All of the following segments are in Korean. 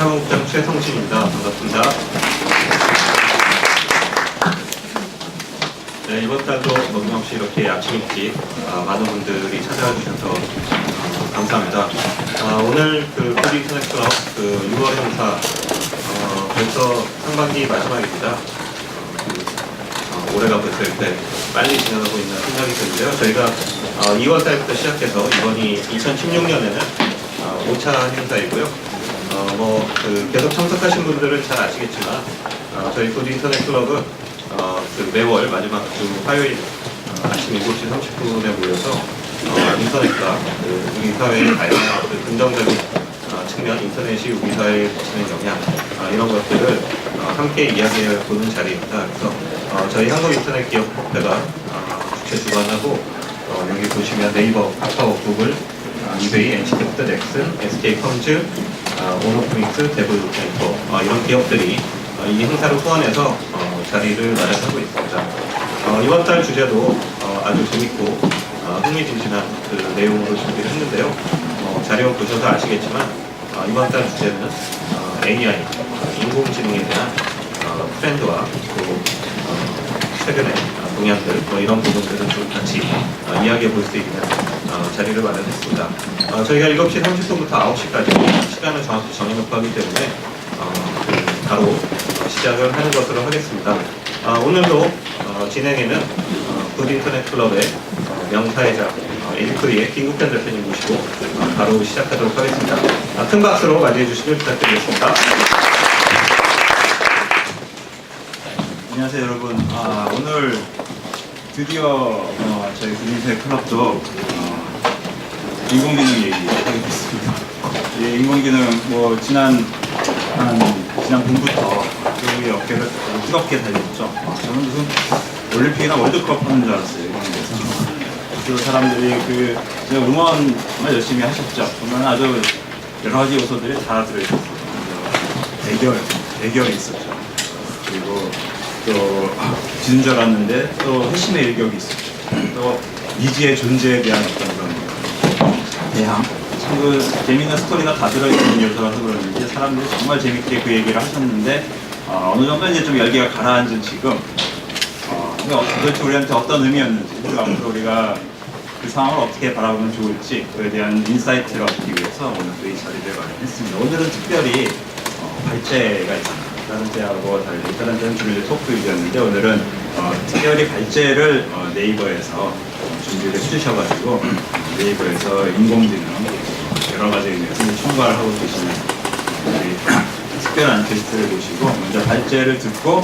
사무국장 최성진입니다. 반갑습니다. 네, 이번 달도 어김없이 이렇게 아침 일찍 많은 분들이 찾아와 주셔서 감사합니다. 오늘 그 푸드 인터넷 클럽 6월 행사 벌써 상반기 마지막입니다. 올해가 벌써 이렇게 빨리 지나가고 있는 생각이 드는데요. 저희가 2월 달부터 시작해서 이번이 2016년에는 5차 행사이고요. 계속 참석하신 분들은 잘 아시겠지만 저희 푸드 인터넷 클럽은 매월 마지막 주 화요일 아침 7시 30분에 모여서 인터넷과 우리 사회의 다양한 긍정적인 측면, 인터넷이 우리 사회에 미치는 영향 이런 것들을 함께 이야기해 보는 자리입니다. 그래서 저희 한국인터넷기업협회가 주최 주관하고 여기 보시면 네이버, 카카오, 구글, 이베이, NCT 넥슨, SK컴즈, 오노프믹스, 데블로펜터 이런 기업들이 이 행사를 후원해서 자리를 마련하고 있습니다. 이번 달 주제도 아주 재밌고 흥미진진한 내용으로 준비를 했는데요. 자료 보셔서 아시겠지만 이번 달 주제는 AI, 인공지능에 대한 트렌드와 또 최근의 동향들 이런 부분들을 좀 같이 이야기해 볼 수 있는 자리를 마련했습니다. 저희가 7시 30분부터 9시까지 시간을 정확히 정해놓고 하기 때문에 바로 시작을 하는 것으로 하겠습니다. 오늘도 진행에는 푸드 인터넷 클럽의 명사회장 에디프리의 김국현 대표님 모시고 바로 시작하도록 하겠습니다. 큰 박수로 맞이해 주시길 부탁드리겠습니다. 안녕하세요 여러분. 오늘 드디어 저희 푸드 인터넷 클럽도 인공지능 얘기하게 됐습니다. 인공지능 지난 봄부터 그 업계를 뜨겁게 달렸죠. 저는 무슨 올림픽이나 월드컵 하는 줄 알았어요. 그 사람들이 응원 정말 열심히 하셨죠. 보면 아주 여러 가지 요소들이 다 들어있었어요. 대결이 있었죠. 그리고 또 지는 줄 알았는데 또 회심의 일격이 있었죠. 또 미지의 존재에 대한 어떤 그런 대항. 참 재미있는 스토리가 다 들어있는 요소라서 그러는지 사람들이 정말 재밌게 그 얘기를 하셨는데 어느 정도 이제 좀 열기가 가라앉은 지금 도대체 우리한테 어떤 의미였는지 그리고 앞으로 우리가 그 상황을 어떻게 바라보면 좋을지 그에 대한 인사이트를 얻기 위해서 오늘 또 이 자리를 마련했습니다. 오늘은 특별히 발제가 있습니다. 다른 때하고 달리 다른 때는 주로 토크 위주였는데 오늘은 특별히 발제를 네이버에서 준비를 해주셔가지고 네이버에서 인공지능 여러 가지 의미에서 총괄을 하고 계시는 우리 특별한 게스트를 모시고 먼저 발제를 듣고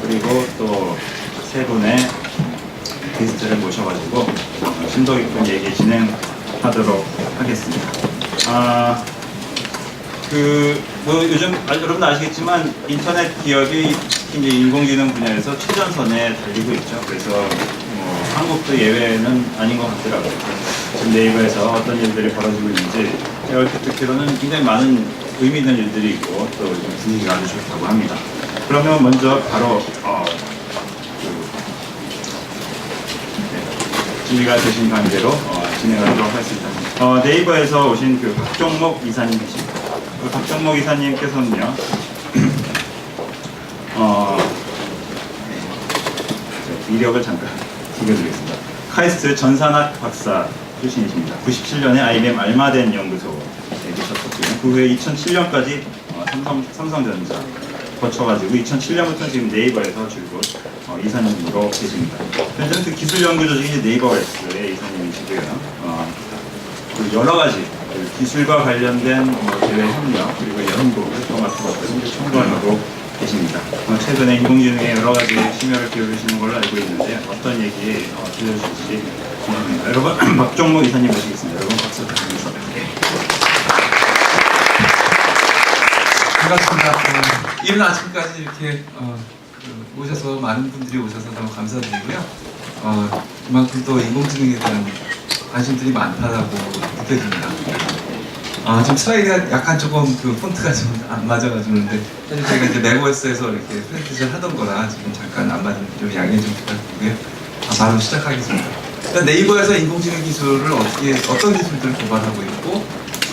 그리고 또 세 분의 게스트를 모셔가지고 심도 깊은 얘기 진행하도록 하겠습니다. 요즘 여러분 아시겠지만 인터넷 기업이 이제 인공지능 분야에서 최전선에 달리고 있죠. 그래서 한국도 예외는 아닌 것 같더라고요. 지금 네이버에서 어떤 일들이 벌어지고 있는지 제가 이렇게 듣기로는 굉장히 많은 의미 있는 일들이 있고 또 분위기가 아주 좋다고 합니다. 그러면 먼저 바로 준비가 되신 관계로 진행하도록 하겠습니다. 네이버에서 오신 박종목 이사님이십니다. 박종목 이사님께서는요, 이력을 잠깐 읽어드리겠습니다. 카이스트 전산학 박사 출신이십니다. 97년에 IBM 알마덴 연구소에 계셨었고요. 그 후에 2007년까지 삼성전자 거쳐가지고 2007년부터 지금 네이버에서 줄곧 이사님으로 계십니다. 현재는 그 기술연구조직인 네이버엑스의 이사님이시고요. 여러 가지 기술과 관련된 대외 협력 그리고 연구 활동 같은 것들을 이제 총괄하고 계십니다. 최근에 인공지능에 여러 가지 심혈을 기울이시는 걸로 알고 있는데 어떤 얘기 들려주실지 궁금합니다. 여러분 박종목 이사님 모시겠습니다. 여러분 박수 부탁드립니다. 반갑습니다. 이른 아침까지 이렇게 오셔서 많은 분들이 오셔서 너무 감사드리고요. 그만큼 또 인공지능에 대한 관심들이 많다라고 느껴집니다. 지금 슬라이드가 약간 조금 폰트가 좀 안 맞아가지고 그런데 사실 제가 이제 맥OS에서 이렇게 프린트를 하던 거라 지금 잠깐 안 맞으면 좀 양해 좀 부탁드리고요. 바로 시작하겠습니다. 네이버에서 인공지능 기술을 어떤 기술들을 개발하고 있고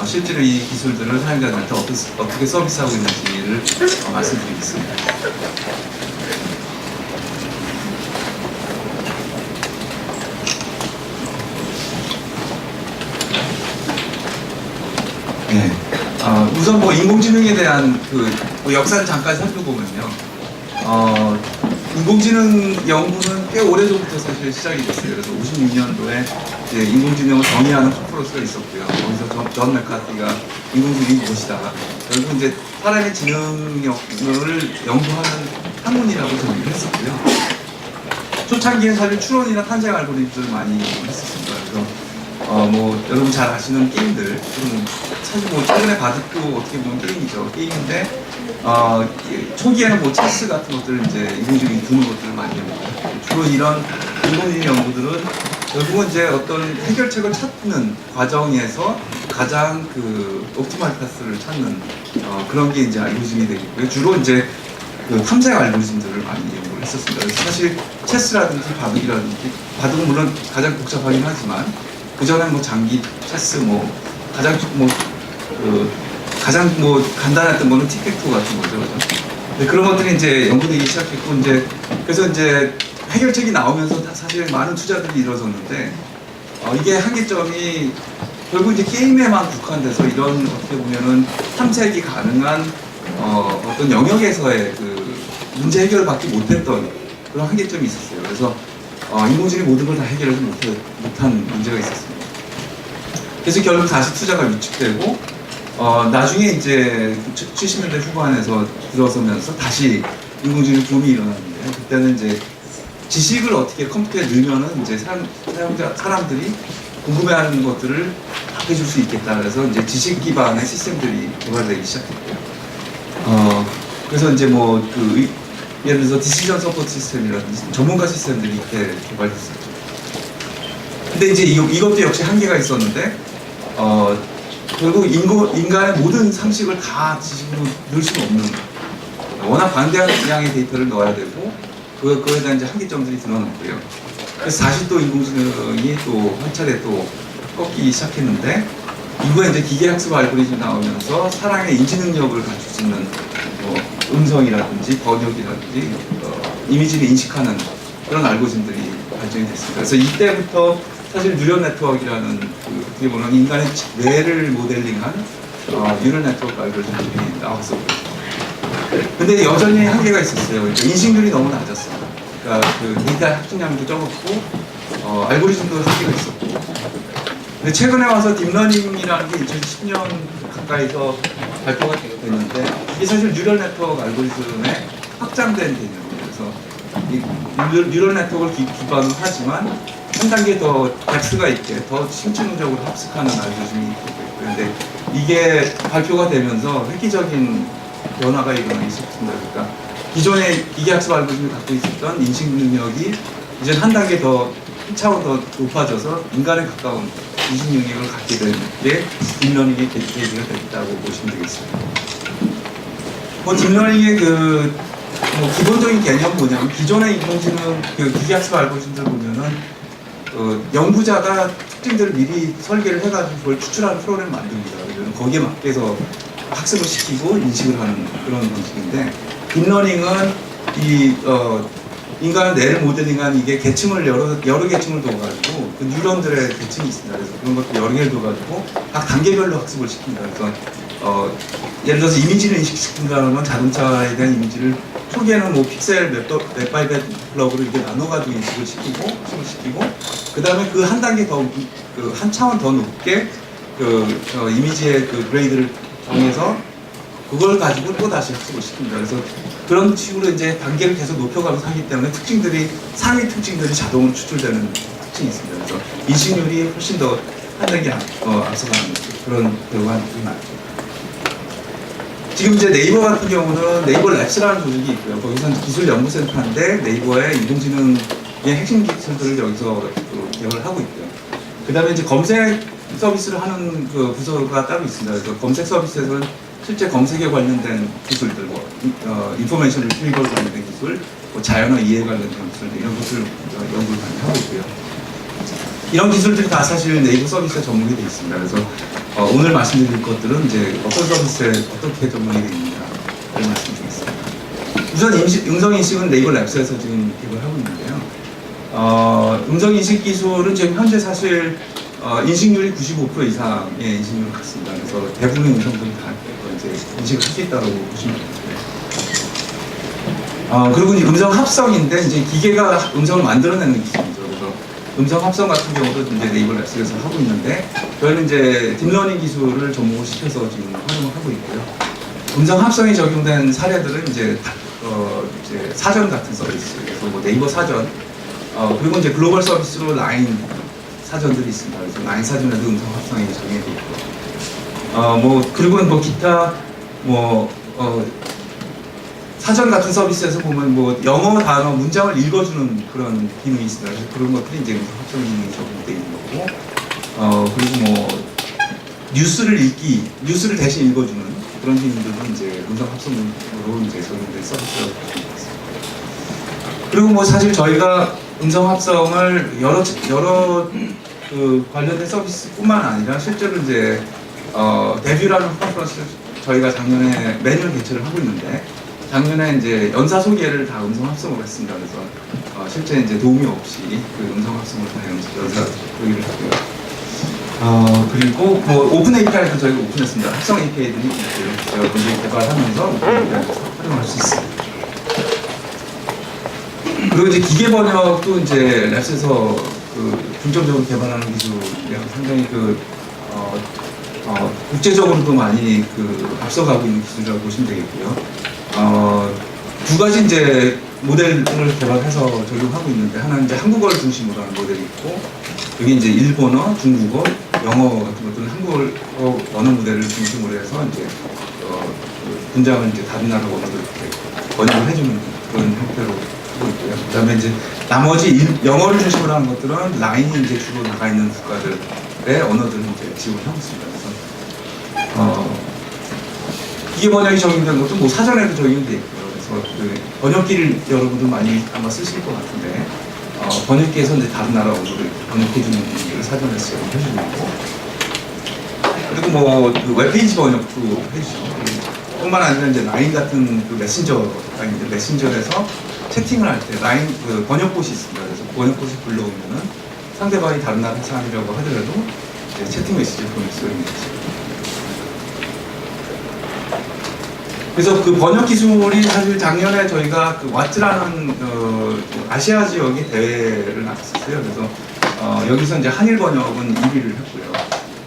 실제로 이 기술들을 사용자들한테 어떻게 서비스하고 있는지를 말씀드리겠습니다. 네. 우선 뭐 인공지능에 대한 뭐 역사를 잠깐 살펴보면요. 인공지능 연구는 꽤 오래전부터 사실 시작이 됐어요. 그래서 56년도에 이제 인공지능을 정의하는 컨퍼런스가 있었고요. 거기서 존 맥카티가 인공지능이 무엇이다. 결국 이제 사람의 지능력을 연구하는 학문이라고 정의를 했었고요. 초창기에 사실 추론이나 탄생 알고리즘을 많이 했었습니다. 그래서 뭐 여러분 잘 아시는 게임들, 사실 뭐 최근에 바둑도 어떻게 보면 게임이죠. 게임인데 초기에는 뭐 체스 같은 것들을 이제 인공지능이 두는 것들을 많이 합니다. 주로 이런 인공지능 연구들은 결국은 이제 어떤 해결책을 찾는 과정에서 가장 옵티멀 파스를 찾는 그런 게 이제 알고리즘이 되겠고요. 주로 이제 탐색 알고리즘들을 많이 연구를 했었습니다. 그래서 사실 체스라든지 바둑이라든지 바둑은 물론 가장 복잡하긴 하지만 그 전에 뭐 장기, 체스, 뭐 가장 간단했던 거는 틱택투 같은 거죠, 그죠? 근데 그런 것들이 이제 연구되기 시작했고 그래서 이제 해결책이 나오면서 사실 많은 투자들이 이루어졌는데 이게 한계점이 결국 이제 게임에만 국한돼서 이런 어떻게 보면은 탐색이 가능한 어떤 영역에서의 문제 해결을 받지 못했던 그런 한계점이 있었어요. 그래서 인공지능이 모든 걸 다 해결하지 못한 문제가 있었습니다. 그래서 결국 다시 투자가 위축되고 나중에 이제 70년대 후반에서 들어서면서 다시 인공지능 붐이 일어났는데 그때는 이제 지식을 어떻게 컴퓨터에 넣으면은 이제 사람들이 궁금해하는 것들을 답해줄 수 있겠다. 그래서 이제 지식 기반의 시스템들이 개발되기 시작했고요. 그래서 이제 예를 들어서 디시전 서포트 시스템이라든지 전문가 시스템들이 이렇게 개발됐었죠. 근데 이제 이것도 역시 한계가 있었는데 결국 인간의 모든 상식을 다 지식으로 넣을 수는 없는 워낙 방대한 양의 데이터를 넣어야 되고 그거에 대한 이제 한계점들이 드러났고요. 그래서 다시 또 인공지능이 또 한 차례 또 꺾이기 시작했는데 이후에 이제 기계학습 알고리즘이 나오면서 사람의 인지 능력을 갖출 수 있는 음성이라든지 번역이라든지 이미지를 인식하는 그런 알고리즘들이 발전이 됐습니다. 그래서 이때부터 사실 뉴럴 네트워크라는 어떻게 보면 인간의 뇌를 모델링한 뉴럴 네트워크 알고리즘들이 나왔었고요. 근데 여전히 한계가 있었어요. 그러니까 인식률이 너무 낮았어요. 그러니까 데이터 합숙량도 적었고 알고리즘도 한계가 있었고. 근데 최근에 와서 딥러닝이라는 게 2010년 가까이서 발표가 됐는데 이게 사실 뉴럴 네트워크 알고리즘의 확장된 개념이에요. 그래서 이 뉴럴 네트워크를 기반으로 하지만 한 단계 더 덱스가 있게 더 심층적으로 합숙하는 알고리즘이 있고요. 그런데 이게 발표가 되면서 획기적인 변화가 일어나기 시작했습니다. 그러니까 기존의 기계학습 알고리즘이 갖고 있었던 인식 능력이 이제 한 단계 더 한 차원 더 높아져서 인간에 가까운 인식 능력을 갖게 된 게 딥러닝의 계기가 됐다고 보시면 되겠습니다. 딥러닝의 기본적인 개념은 뭐냐면 기존의 인공지능 기계학습 알고리즘들 보면은 연구자가 특징들을 미리 설계를 해가지고 그걸 추출하는 프로그램을 만듭니다. 그러면 거기에 맞게서 학습을 시키고 인식을 하는 그런 방식인데 딥러닝은 인간의 뇌를 모델링한 이게 계층을 여러 계층을 둬가지고 그 뉴런들의 계층이 있습니다. 그래서 그런 것도 여러 개를 둬가지고 각 단계별로 학습을 시킵니다. 그래서 예를 들어서 이미지를 인식시킨다면 자동차에 대한 이미지를 초기에는 픽셀 몇 바이 몇 블럭으로 이렇게 나눠가지고 인식을 시키고 그 다음에 그 한 단계 더 한 차원 더 높게 이미지의 그레이드를 정해서 그걸 가지고 또 다시 학습을 시킵니다. 그래서 그런 식으로 이제 단계를 계속 높여가면서 하기 때문에 상위 특징들이 자동으로 추출되는 특징이 있습니다. 그래서 인식률이 훨씬 더 한 단계 앞서가는 그런 결과가 나죠. 지금 이제 네이버 같은 경우는 네이버 랩스라는 조직이 있고요. 거기서는 기술 연구센터인데 네이버의 인공지능의 핵심 기술들을 여기서 개발을 하고 있고요. 그 다음에 이제 검색 서비스를 하는 부서가 따로 있습니다. 그래서 검색 서비스에서는 실제 검색에 관련된 기술들, 인포메이션 리트리버에 관련된 기술, 자연어 이해에 관련된 기술들 이런 것을 연구를 많이 하고 있고요. 이런 기술들이 다 사실 네이버 서비스에 접목이 되어 있습니다. 그래서 오늘 말씀드릴 것들은 이제 어떤 서비스에 어떻게 접목이 되어 있는가를 말씀드리겠습니다. 우선 음성인식은 네이버 랩스에서 지금 개발하고 있는데요. 음성인식 기술은 지금 현재 사실 인식률이 95% 이상의 인식률을 갖습니다. 그래서 대부분의 음성들이 다 이제 인식을 할 수 있다고 보시면 됩니다. 그리고 이제 음성 합성인데 이제 기계가 음성을 만들어내는 기술이죠. 그래서 음성 합성 같은 경우도 이제 네이버 랩스에서 하고 있는데 저희는 이제 딥러닝 기술을 접목을 시켜서 지금 활용을 하고 있고요. 음성 합성이 적용된 사례들은 이제 사전 같은 서비스, 그래서 뭐 네이버 사전, 그리고 이제 글로벌 서비스로 라인 사전들이 있습니다. 그래서 라인 사전에도 음성 합성이 적용이 되어 있고, 그리고 뭐 기타 사전 같은 서비스에서 보면 뭐 영어 단어 문장을 읽어주는 그런 기능이 있습니다. 그래서 그런 것들이 이제 음성 합성 기능이 적용되어 있는 거고, 그리고 뭐 뉴스를 대신 읽어주는 그런 기능들도 이제 음성 합성으로 이제 적용된 서비스라고 보시면 되겠습니다. 그리고 뭐 사실 저희가 음성 합성을 여러 그 관련된 서비스뿐만 아니라 실제로 이제 데뷔라는 컨퍼런스를 저희가 작년에 매년 개최를 하고 있는데 작년에 이제 연사 소개를 다 음성 합성으로 했습니다. 그래서 실제 이제 도움이 없이 그 음성 합성을 다 연사 소개를 했고요. 그리고 뭐 오픈 API도 저희가 오픈했습니다. 합성 API들이 여러분들이 개발하면서 오픈 API에서 활용할 수 있습니다. 그리고 이제 기계 번역도 이제 랩스에서 그 중점적으로 개발하는 기술이랑 상당히 국제적으로도 많이 앞서가고 있는 기술이라고 보시면 되겠고요. 두 가지 이제 모델을 개발해서 적용하고 있는데 하나는 이제 한국어를 중심으로 하는 모델이 있고 여기 이제 일본어, 중국어, 영어 같은 것들은 한국어 언어 모델을 중심으로 해서 이제 문장을 이제 다른 나라 언어로 이렇게 번역을 해주는 그런 형태로 하고 있고요. 그다음에 이제 나머지 영어를 중심으로 하는 것들은 라인이 이제 주로 나가 있는 국가들의 언어들을 이제 지원하고 있습니다. 그래서 기계 번역이 적용된 것도 뭐 사전에도 적용이 되어 있고요. 그래서 그 번역기를 여러분들 많이 아마 쓰실 것 같은데 번역기에서 이제 다른 나라 언어를 번역해주는 분들을 사전에 적용해주고 있고 그리고 뭐 그 웹페이지 번역도 해주죠. 뿐만 아니라 이제 라인 같은 그 메신저가 있는데 메신저에서 채팅을 할 때 라인 그 번역봇이 있습니다. 그래서 번역봇이 불러오면은 상대방이 다른 나라 사람이라고 하더라도 이제 채팅 메시지를 보낼 수가 있는 거죠. 그래서 그 번역 기술이 사실 작년에 저희가 그 와트라는 아시아 지역의 대회를 나갔었어요. 그래서 여기서 이제 한일 번역은 2위를 했고요.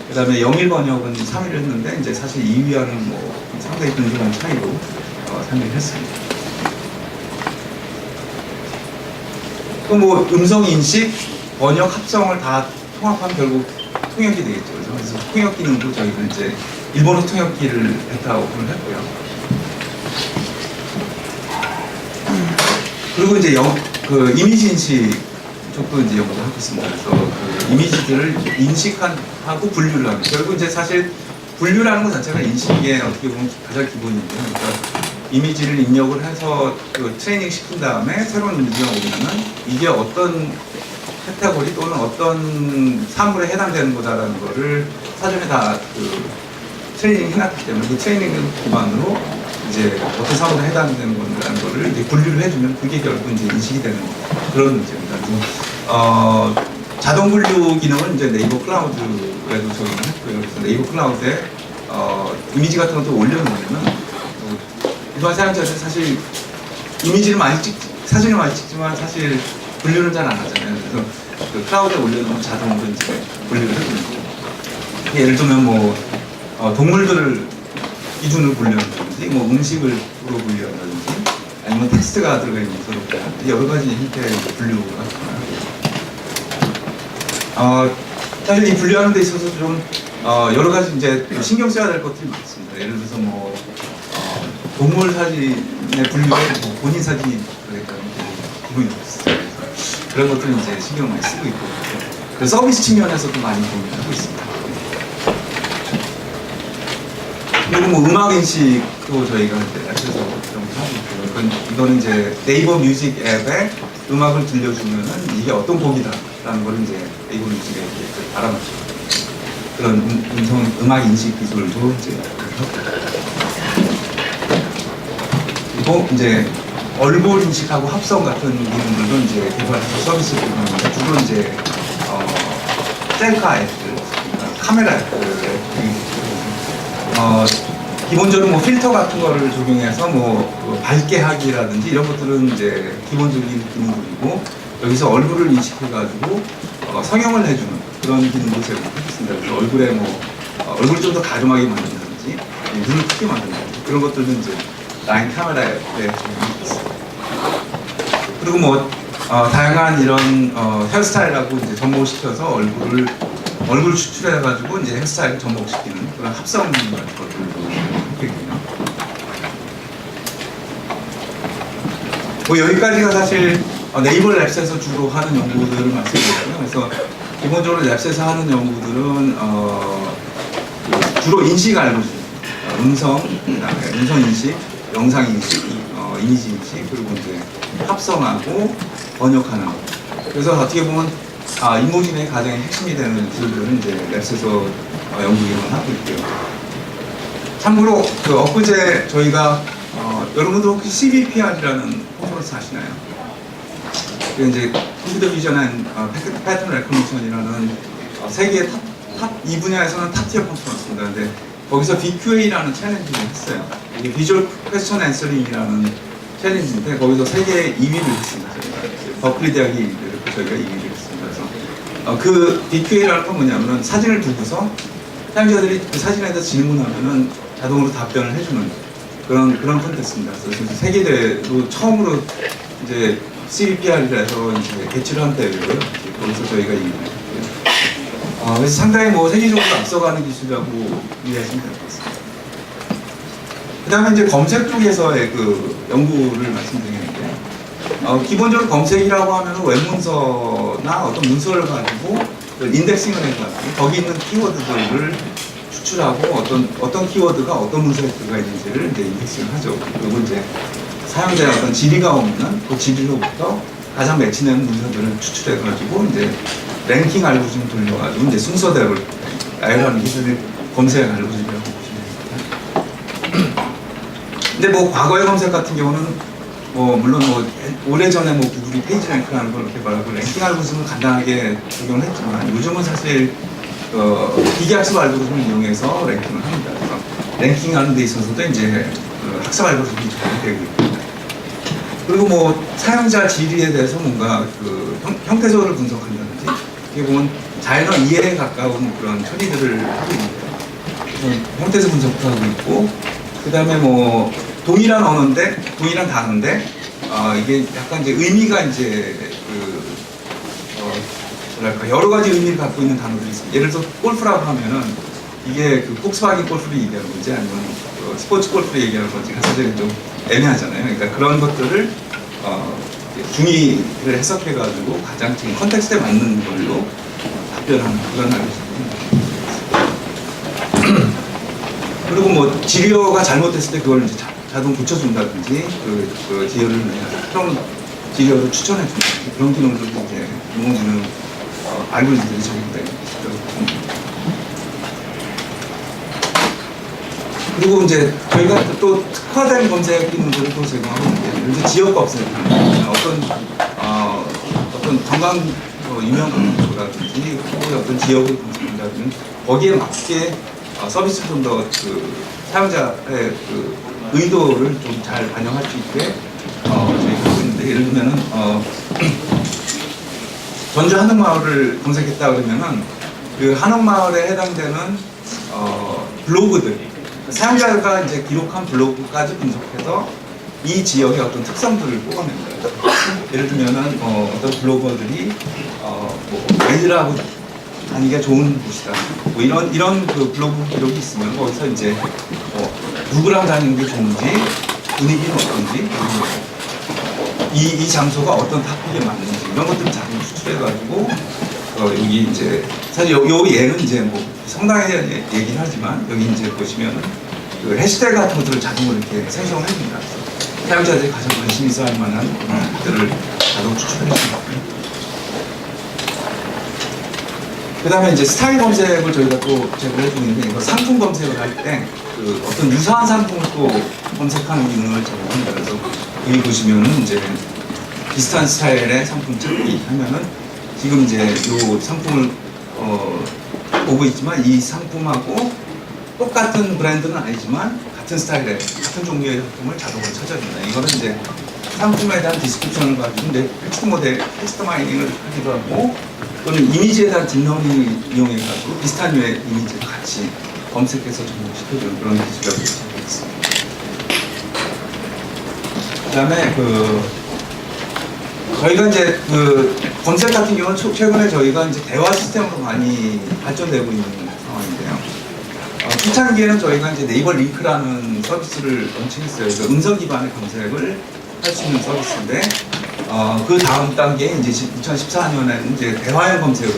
그다음에 영일 번역은 3위를 했는데 이제 사실 2위와는 뭐 상당히 근소한 차이로 3위를 했습니다. 또 뭐 음성 인식, 번역 합성을 다 통합하면 결국 통역이 되겠죠. 그래서 통역 기능도 저희는 이제 일본어 통역기를 베타 오픈을 했고요. 그리고 이제 그 이미지 인식 쪽도 이제 연구를 하고 있습니다. 그래서 그 이미지들을 인식하고 분류를 하고 결국 이제 사실 분류라는 것 자체가 인식의 어떻게 보면 가장 기본인데요. 그러니까 이미지를 입력을 해서 그 트레이닝 시킨 다음에 새로운 이미지가 오면은 이게 어떤 카테고리 또는 어떤 사물에 해당되는 거다라는 거를 사전에 다 그 트레이닝 해놨기 때문에 그 트레이닝을 기반으로 이제 어떤 사물에 해당되는 건다라는 거를 이제 분류를 해주면 그게 결국 이제 인식이 되는 그런 문제입니다. 그래서 자동 분류 기능은 이제 네이버 클라우드에도 적용을 했고요. 그래서 네이버 클라우드에 이미지 같은 것도 올려놓으면은 일반 사용자들은 사실 이미지를 사진을 많이 찍지만 사실 분류는 잘 안 하잖아요. 그래서 그 클라우드에 올려놓으면 자동으로 이제 분류를 해주는 거고. 예를 들면 뭐 동물들을 기준으로 분류한다든지, 뭐 음식으로 분류한다든지, 아니면 텍스트가 들어가 있는 것으로 여러 가지 형태의 분류가 가능합니다. 사실 이 분류하는 데 있어서 좀 여러 가지 이제 신경 써야 될 것들이 많습니다. 예를 들어서 뭐 동물 사진의 분류에 뭐 본인 사진이 들어있다는 기분이 없어요. 그런 것들은 이제 신경 많이 쓰고 있고, 그 서비스 측면에서도 많이 고민하고 있습니다. 그리고 뭐 음악 인식도 저희가 이제 앱에서 하고 있고요. 이거는 이제 네이버 뮤직 앱에 음악을 들려주면은 이게 어떤 곡이다라는 걸 이제 에이블 뮤직에 이렇게 알아맞히고 그런 음악 인식 기술도 이제 그리고 이제 얼굴 인식하고 합성 같은 기능들도 이제 개발해서 서비스를 하는데 주로 이제 셀카 앱들, 카메라 앱들 기본적으로 뭐 필터 같은 거를 적용해서 뭐 밝게 하기라든지 이런 것들은 이제 기본적인 기능들이고 여기서 얼굴을 인식해가지고 성형을 해주는 그런 기능도 제공하겠습니다. 그래서 얼굴에 뭐 얼굴을 좀 더 가름하게 만든다든지 눈을 크게 만든다든지 그런 것들도 이제 라인 카메라에 적용하겠습니다. 그리고 뭐 다양한 이런 헤어스타일하고 이제 접목시켜서 얼굴 추출해가지고 이제 헤어스타일을 접목시키는 그런 합성 같은 것들도 있겠군요. 뭐 여기까지가 사실 네이버 랩스에서 주로 하는 연구들을 말씀드렸고요. 그래서 기본적으로 랩스에서 하는 연구들은 주로 인식 알고리즘, 음성, 그다음에 음성 인식, 영상 인식, 이미지 인식, 그리고 이제 합성하고 번역하는 것. 그래서 어떻게 보면 인공지능의 가장 핵심이 되는 기술들은 이제 랩스에서 연구기만 하고 있고요. 참고로 그 엊그제 저희가 여러분들 혹시 CVPR이라는 컨퍼런스 아시나요? 그 이제 컴퓨터 비전 앤 패턴 레코니션이라는 세계 탑 이 분야에서는 탑티어 컨퍼런스입니다. 근데 거기서 BQA라는 챌린지를 했어요. 이게 비주얼 퀘스천 앤서링이라는 챌린지인데 거기서 세계 2위를 했습니다. 버클리 대학이 2위를 했고 저희가 2위를 했습니다. 그래서 그 BQA라는 건 뭐냐면은 사진을 두고서 사용자들이 그 사진에 대해서 질문하면은 자동으로 답변을 해주는 그런 콘텐츠입니다. 그래서 세계대로 처음으로 이제 CVPR이라서 이제 개최를 한 대회고요. 거기서 저희가 2위를 했고요. 그래서 상당히 뭐 세계적으로 앞서가는 기술이라고 이해하시면 될 것 같습니다. 그 다음에 이제 검색 쪽에서의 그 연구를 말씀드리는데, 기본적으로 검색이라고 하면 웹문서나 어떤 문서를 가지고 인덱싱을 해가지고 거기 있는 키워드들을 추출하고 어떤 키워드가 어떤 문서에 들어가 있는지를 이제 인덱싱을 하죠. 그리고 이제 사용자의 어떤 지리가 없는 그 지리로부터 가장 매치되는 문서들을 추출해가지고 이제 랭킹 알고리즘을 돌려가지고 이제 순서대로 나열하는 기술이 검색 알고리즘이라고 보시면 됩니다. 근데 뭐 과거의 검색 같은 경우는 뭐 물론 뭐 오래전에 뭐 구글이 페이지 랭크라는 걸 개발하고 랭킹 알고리즘을 간단하게 적용을 했지만 요즘은 사실 기계학습 알고리즘을 이용해서 랭킹을 합니다. 그래서 랭킹하는 데 있어서도 이제 학습 알고리즘이 적용되고 있고 그리고 뭐 사용자 지리에 대해서 뭔가 그 형태적으로 분석한다든지 어떻게 보면 자연어 이해에 가까운 그런 처리들을 하고 있는데요. 그래서 형태적 분석도 하고 있고 그 다음에 뭐 동일한 언어인데 동일한 단어인데 이게 약간 이제 의미가 이제 뭐랄까 여러 가지 의미를 갖고 있는 단어들이 있습니다. 예를 들어서 골프라고 하면은 이게 그 폭스바겐 골프를 얘기하는 건지 아니면 스포츠 골프를 얘기하는 건지 사실은 좀 애매하잖아요. 그러니까 그런 것들을 중의를 해석해가지고 가장 지금 컨텍스트에 맞는 걸로 답변하는 그런 알고리즘입니다. 그리고 뭐 지리어가 잘못됐을 때 그걸 이제 자동 고쳐준다든지 그 지리어를 그런 지리어를 추천해준다든지 그런 기능들도 이제 인공지능 알고리즘들이 적용되는 것이죠. 그리고 이제 저희가 또 특화된 검색 기능들을 또 제공하고 있는데, 예를 들어 지역 검색하는 어떤 관광 유명 관광지라든지 혹은 어떤 지역을 검색한다든지 거기에 맞게 서비스를 좀 더 그 사용자의 그 의도를 좀 잘 반영할 수 있게 저희가 하고 있는데, 예를 들면은 전주 한옥마을을 검색했다 그러면은 그 한옥마을에 해당되는 블로그들 사용자가 이제 기록한 블로그까지 분석해서 이 지역의 어떤 특성들을 뽑아냅니다. 예를 들면은 어떤 블로거들이 뭐 아이들하고 다니기가 좋은 곳이다. 뭐 이런 그 블로그 기록이 있으면 거기서 이제 누구랑 다니는 게 좋은지 분위기는 어떤지 이 장소가 어떤 탑픽에 맞는지 이런 것들을 자꾸 추출해가지고 여기 이제 사실 요 예는 이제 뭐 상당히 얘기는 하지만 여기 이제 보시면은 그 해시태그 같은 것들을 자동으로 이렇게 생성을 해줍니다. 사용자들이 가장 관심 있어 할 만한 것들을 자동 추출해 주거든요. 그 다음에 이제 스타일 검색을 저희가 또 제공해 주는데, 이거 상품 검색을 할 때 그 어떤 유사한 상품을 또 검색하는 기능을 제공합니다. 그래서 여기 보시면은 이제 비슷한 스타일의 상품 찾기 하면은 지금 이제 이 상품을 보고 있지만 이 상품하고 똑같은 브랜드는 아니지만 같은 스타일의 같은 종류의 상품을 자동으로 찾아줍니다. 이거는 이제 상품에 대한 디스크립션을 가지고 텍스트 모델, 텍스트 마이닝을 하기도 하고, 또는 이미지에 대한 딥러닝을 이용해가지고 비슷한 류의 이미지를 같이 검색해서 접목시켜주는 그런 기술이라고 생각했습니다. 그 다음에 저희가 이제 검색 같은 경우는 최근에 저희가 이제 대화 시스템으로 많이 발전되고 있는 상황인데요. 초창기에는 저희가 이제 네이버 링크라는 서비스를 런칭했어요. 그래서 음성 기반의 검색을 할 수 있는 서비스인데, 그 다음 단계에 이제 2014년에는 이제 대화형 검색을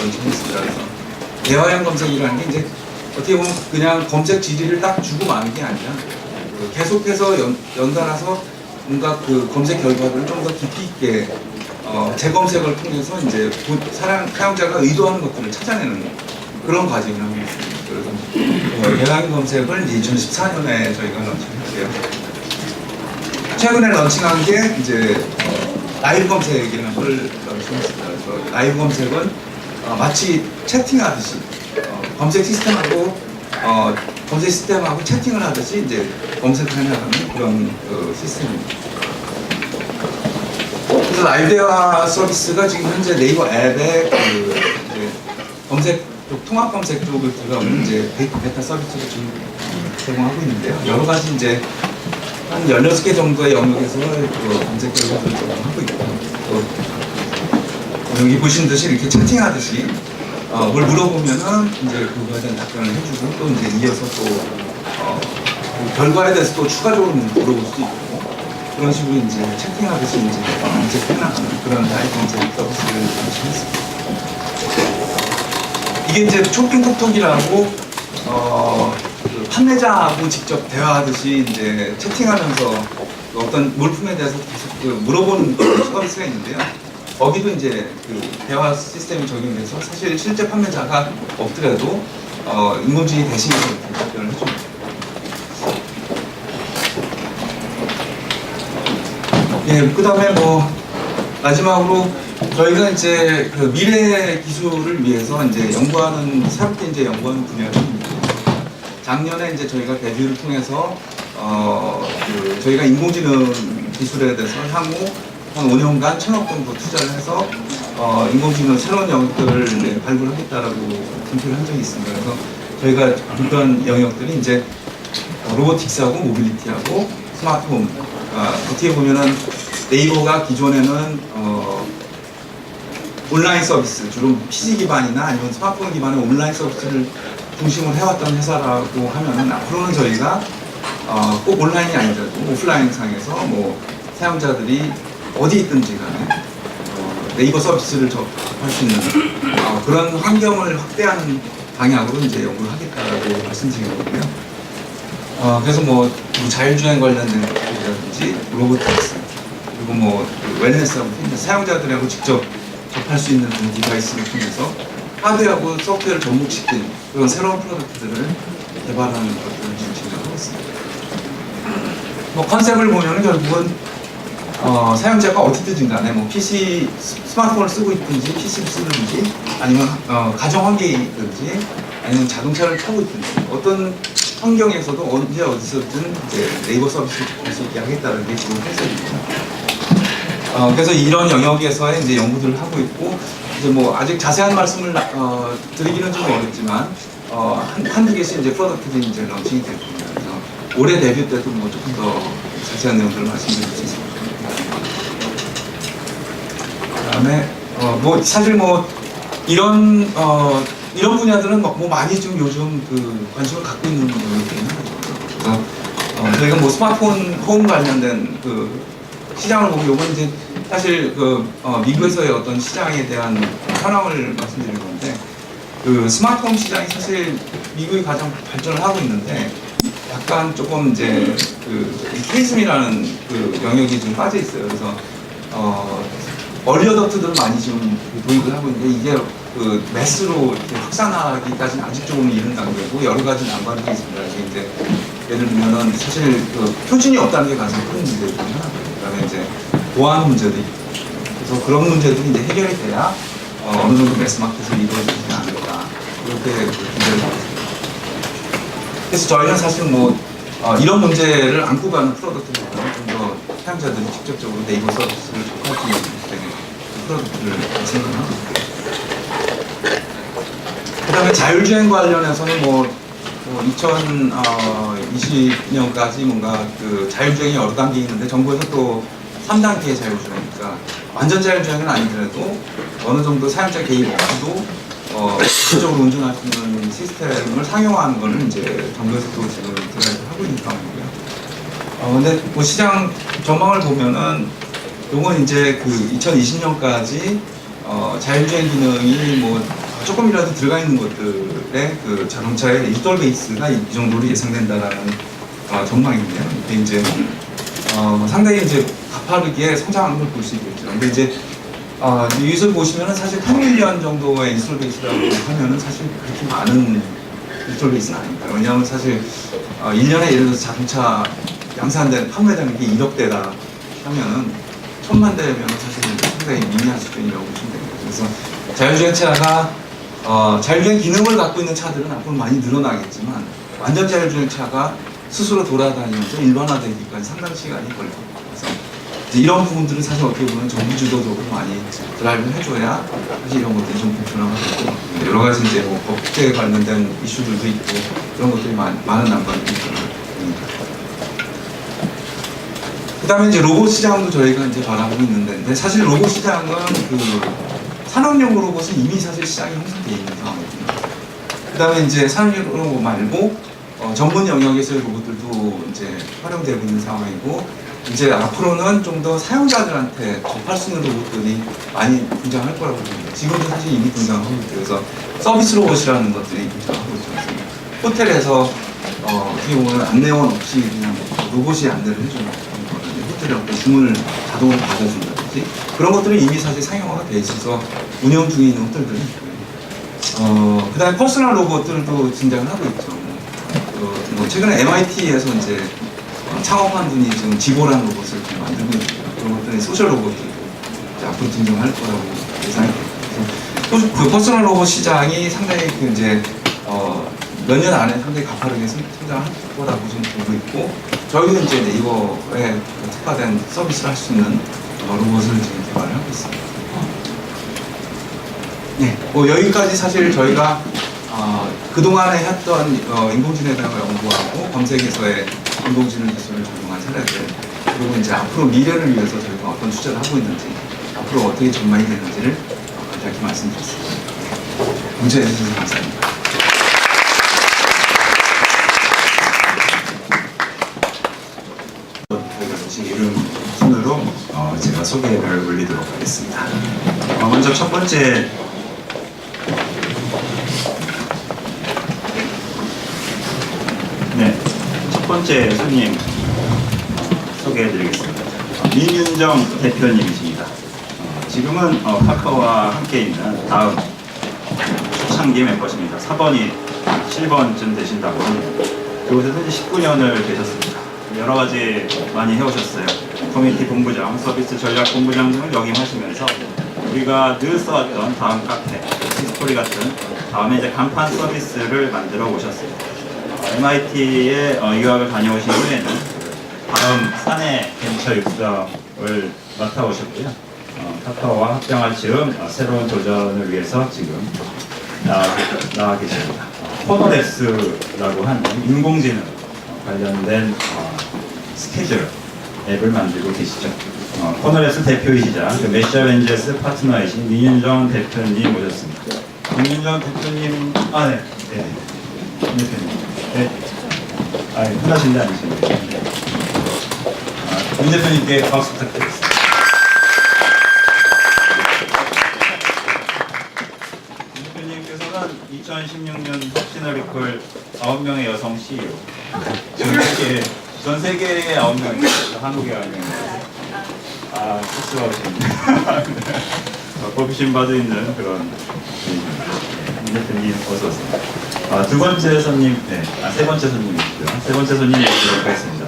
런칭했습니다. 그래서 대화형 검색이라는 게 이제 어떻게 보면 그냥 검색 지리를 딱 주고 마는 게 아니라 계속해서 연달아서 뭔가 그 검색 결과들을 좀 더 깊이 있게 재검색을 통해서 이제 사용자가 의도하는 것들을 찾아내는 그런 과정을 하고 있습니다. 그래서 대화형 검색을 이제 2014년에 저희가 런칭했고요. 최근에 런칭한 게 이제 라이브 검색이라는 걸 런칭했습니다. 그래서 라이브 검색은 마치 채팅하듯이 검색 시스템하고 채팅을 하듯이 이제 검색을 해나가는 그런 시스템입니다. 그래서 라이브 대화 서비스가 지금 현재 네이버 앱에 이제 검색 통합 검색 쪽을 들어가면 이제 베타 서비스를 지금 제공하고 있는데요. 여러 가지 이제 한 16개 정도의 영역에서 검색 결과를 제공하고 있고, 여기 보신 듯이 이렇게 채팅하듯이 뭘 물어보면은 이제 그거에 대한 답변을 해주고, 또 이제 이어서 또 그 결과에 대해서 또 추가적으로 물어볼 수도 있고, 그런 식으로 이제 채팅하듯이 이제 해나가는 그런 라이브 검색 서비스를 런칭했습니다. 이게 이제 쇼핑톡톡이라고 그 판매자하고 직접 대화하듯이 이제 채팅하면서 어떤 물품에 대해서 계속 물어보는 서비스가 있는데요. 거기도 이제 그 대화 시스템이 적용돼서 사실 실제 판매자가 없더라도 인공지능이 대신해서 이렇게 답변을 해줍니다. 예, 그 다음에 마지막으로 저희가 이제 그 미래 기술을 위해서 이제 새롭게 이제 연구하는 분야가 있는데, 작년에 이제 저희가 데뷔를 통해서 저희가 인공지능 기술에 대해서 향후 한 5년간 1,000억 정도 투자를 해서 인공지능 새로운 영역들을 발굴하겠다라고 발표를 한 적이 있습니다. 그래서 저희가 그런 영역들이 이제 로보틱스하고 모빌리티하고 스마트홈, 어떻게 보면은 네이버가 기존에는 온라인 서비스, 주로 PC 기반이나 아니면 스마트폰 기반의 온라인 서비스를 중심으로 해왔던 회사라고 하면은, 앞으로는 저희가 꼭 온라인이 아니더라도 오프라인 상에서 사용자들이 어디 있든지 간에 네이버 서비스를 접할 수 있는 그런 환경을 확대하는 방향으로 이제 연구를 하겠다라고 말씀드린 거고요. 그래서 자율주행 관련된 것들이라든지 로보틱스, 그리고 웰네스하고 피트니스, 사용자들하고 직접 접할 수 있는 그런 디바이스를 통해서 하드웨어하고 소프트웨어를 접목시킨 그런 새로운 프로덕트들을 개발하는 것들을 중심으로 하고 있습니다. 컨셉을 보면은 결국은 사용자가 어디든지 간에 PC, 스마트폰을 쓰고 있든지 PC를 쓰든지 아니면 가정 환경에 있든지 아니면 자동차를 타고 있든지 어떤 환경에서도 언제 어디서든 이제 네이버 서비스를 접할 수 있게 하겠다는 게 지금 컨셉입니다. 그래서 이런 영역에서의 이제 연구들을 하고 있고, 이제 아직 자세한 말씀을 드리기는 좀 어렵지만 한두 개씩 이제 프로덕트들이 이제 런칭이 될 겁니다. 그래서 올해 데뷔 때도 조금 더 자세한 내용들을 말씀드릴 수 있습니다. 그다음에 사실 이런 분야들은 많이 좀 요즘 관심을 갖고 있는 영역이긴 하죠. 그래서 저희가 스마트폰 홈 관련된 시장을 보면 요건 이제 사실 미국에서의 어떤 시장에 대한 현황을 말씀드린 건데, 스마트홈 시장이 사실 미국이 가장 발전을 하고 있는데 약간 조금 이제 케이즘이라는 영역이 좀 빠져 있어요. 그래서 얼리 어댑터들은 많이 지금 도입을 하고 있는데 이게 그 매스로 이렇게 확산하기까지는 아직조금 이른 단계고 여러 가지 난관들이 있습니다. 이제 예를 들면은 사실 그 표준이 없다는 게 가장 큰 문제 중에 하나고요. 그다음에 이제 보안 문제도 있고 그래서 그런 문제들이 이제 해결이 돼야 어느 정도 매스 마켓이 이루어지지 않을까 그렇게 기대를 하고 있습니다. 그래서 저희는 사실 뭐 이런 문제를 안고 가는 프로덕트보다는 좀 더 사용자들이 직접적으로 네이버 서비스를 접할 수 있는 프로덕트를 생각합니다. 그 다음에 자율주행 관련해서는 뭐 2020년까지 뭔가 그 자율주행이 여러 단계 있는데 정부에서 또 3단계의 자율주행이니까 완전 자율주행은 아니더라도 어느 정도 사용자 개입 없이도 직접적으로 운전할 수 있는 시스템을 상용화하는 거는 이제 정부에서 또 지금 드라이브 하고 있는 상황이고요. 근데 뭐 시장 전망을 보면은 요건 이제 그 2020년까지 자율주행 기능이 뭐 조금이라도 들어가 있는 것들의 그 자동차의 인스톨 베이스가 이 정도로 예상된다라는 전망인데요. 이게 이제 상당히 이제 가파르게 성장하는 걸 볼 수 있겠죠. 근데 이제 여기서 보시면은 사실 8밀리언 정도의 인스톨 베이스라고 하면은 사실 그렇게 많은 인스톨 베이스는 아닙니다. 왜냐하면 사실 1년에 예를 들어서 자동차 양산된 판매되는 게 1억 대다 하면은 1000만 대면 사실 상당히 미미한 수준이라고 보시면 됩니다. 그래서 자율주행 차가 자율주행 기능을 갖고 있는 차들은 앞으로 많이 늘어나겠지만 완전 자율주행 차가 스스로 돌아다니면서 일반화되기까지 상당히 시간이 걸릴 겁니다. 그래서 이제 이런 부분들은 사실 어떻게 보면 정부 주도적으로 많이 드라이브를 해줘야 사실 이런 것들이 좀 보편화가 되고 여러 가지 이제 뭐 법제에 관련된 이슈들도 있고 그런 것들이 많은 난관들이 있습니다. 그다음에 이제 로봇 시장도 저희가 이제 바라보고 있는데 사실 로봇 시장은 그 산업용 로봇은 이미 사실 시장이 형성되어 있는 상황이거든요. 그다음에 이제 산업용 로봇 말고 전문 영역에서의 로봇들도 이제 활용되고 있는 상황이고 이제 앞으로는 좀 더 사용자들한테 접할 수 있는 로봇들이 많이 등장할 거라고 봅니다. 지금도 사실 이미 등장하고 있고 그래서 서비스 로봇이라는 것들이 등장하고 있죠. 호텔에서 어떻게 보면 안내원 없이 그냥 로봇이 안내를 해주는 호텔에 어떤 주문을 자동으로 받아준다든지 그런 것들은 이미 사실 상용화가 돼 있어서 운영 중에 있는 호텔들이 있고요. 그 다음에 퍼스널 로봇들도 등장을 하고 있죠. 뭐 최근에 MIT에서 이제 창업한 분이 지금 지보라는 로봇을 만들고 있고요. 그런 것들이 소셜 로봇들도 앞으로 등장할 거라고 예상이 됩니다. 그래서 그 퍼스널 로봇 시장이 상당히 그 이제 몇 년 안에 상당히 가파르게 성장할 거라고 좀 보고 있고 저희는 이제 네이버에 특화된 서비스를 할 수 있는 로봇을 지금 개발을 하고 있습니다. 네, 뭐 여기까지 사실 저희가 그동안에 했던 인공지능에 대한 연구하고 검색에서의 인공지능 기술을 적용한 사례들 그리고 이제 앞으로 미래를 위해서 저희가 어떤 투자를 하고 있는지 앞으로 어떻게 전망이 되는지를 간략히 말씀드렸습니다. 문제 해주셔서 감사합니다. 저희가 주신 이름 순으로 제가 소개를 올리도록 하겠습니다. 먼저 첫 번째 첫 번째 손님 소개해드리겠습니다. 민윤정 대표님이십니다. 지금은 카카오와 함께 있는 다음 초창기 멤버십니다. 4번이 7번쯤 되신다고 합니다. 그곳에서 이제 19년을 계셨습니다. 여러 가지 많이 해오셨어요. 커뮤니티 본부장, 서비스 전략 본부장 등을 역임하시면서 우리가 늘 써왔던 다음 카페, 스토리 같은 다음에 이제 간판 서비스를 만들어 오셨습니다. MIT에 유학을 다녀오신 후에는 다음 사내 벤처 육성을 맡아오셨고요. 카카오와 합병할 즈음 새로운 도전을 위해서 지금 나와 계십니다. 코너렉스라고 하는 인공지능 관련된 스케줄 앱을 만들고 계시죠. 코너렉스 대표이시자 메시아벤져스 파트너이신 민윤정 대표님 모셨습니다. 민윤정 대표님, 네. 대표님. 네. 흔하신 데 아니십니까? 민 대표님께 박수 부탁드리겠습니다. 민 대표님께서는 2016년 혁신을 이끌 9명의 여성 CEO. 전 세계에 9명이 있어요. 한국에 9명이 있어요. 아, 실수하셨네. 뽑히신 바도 있는 그런 대표님 어서 오세요. 두 번째 손님, 세 번째 손님이시고요. 세 번째 손님 모시도록 하겠습니다.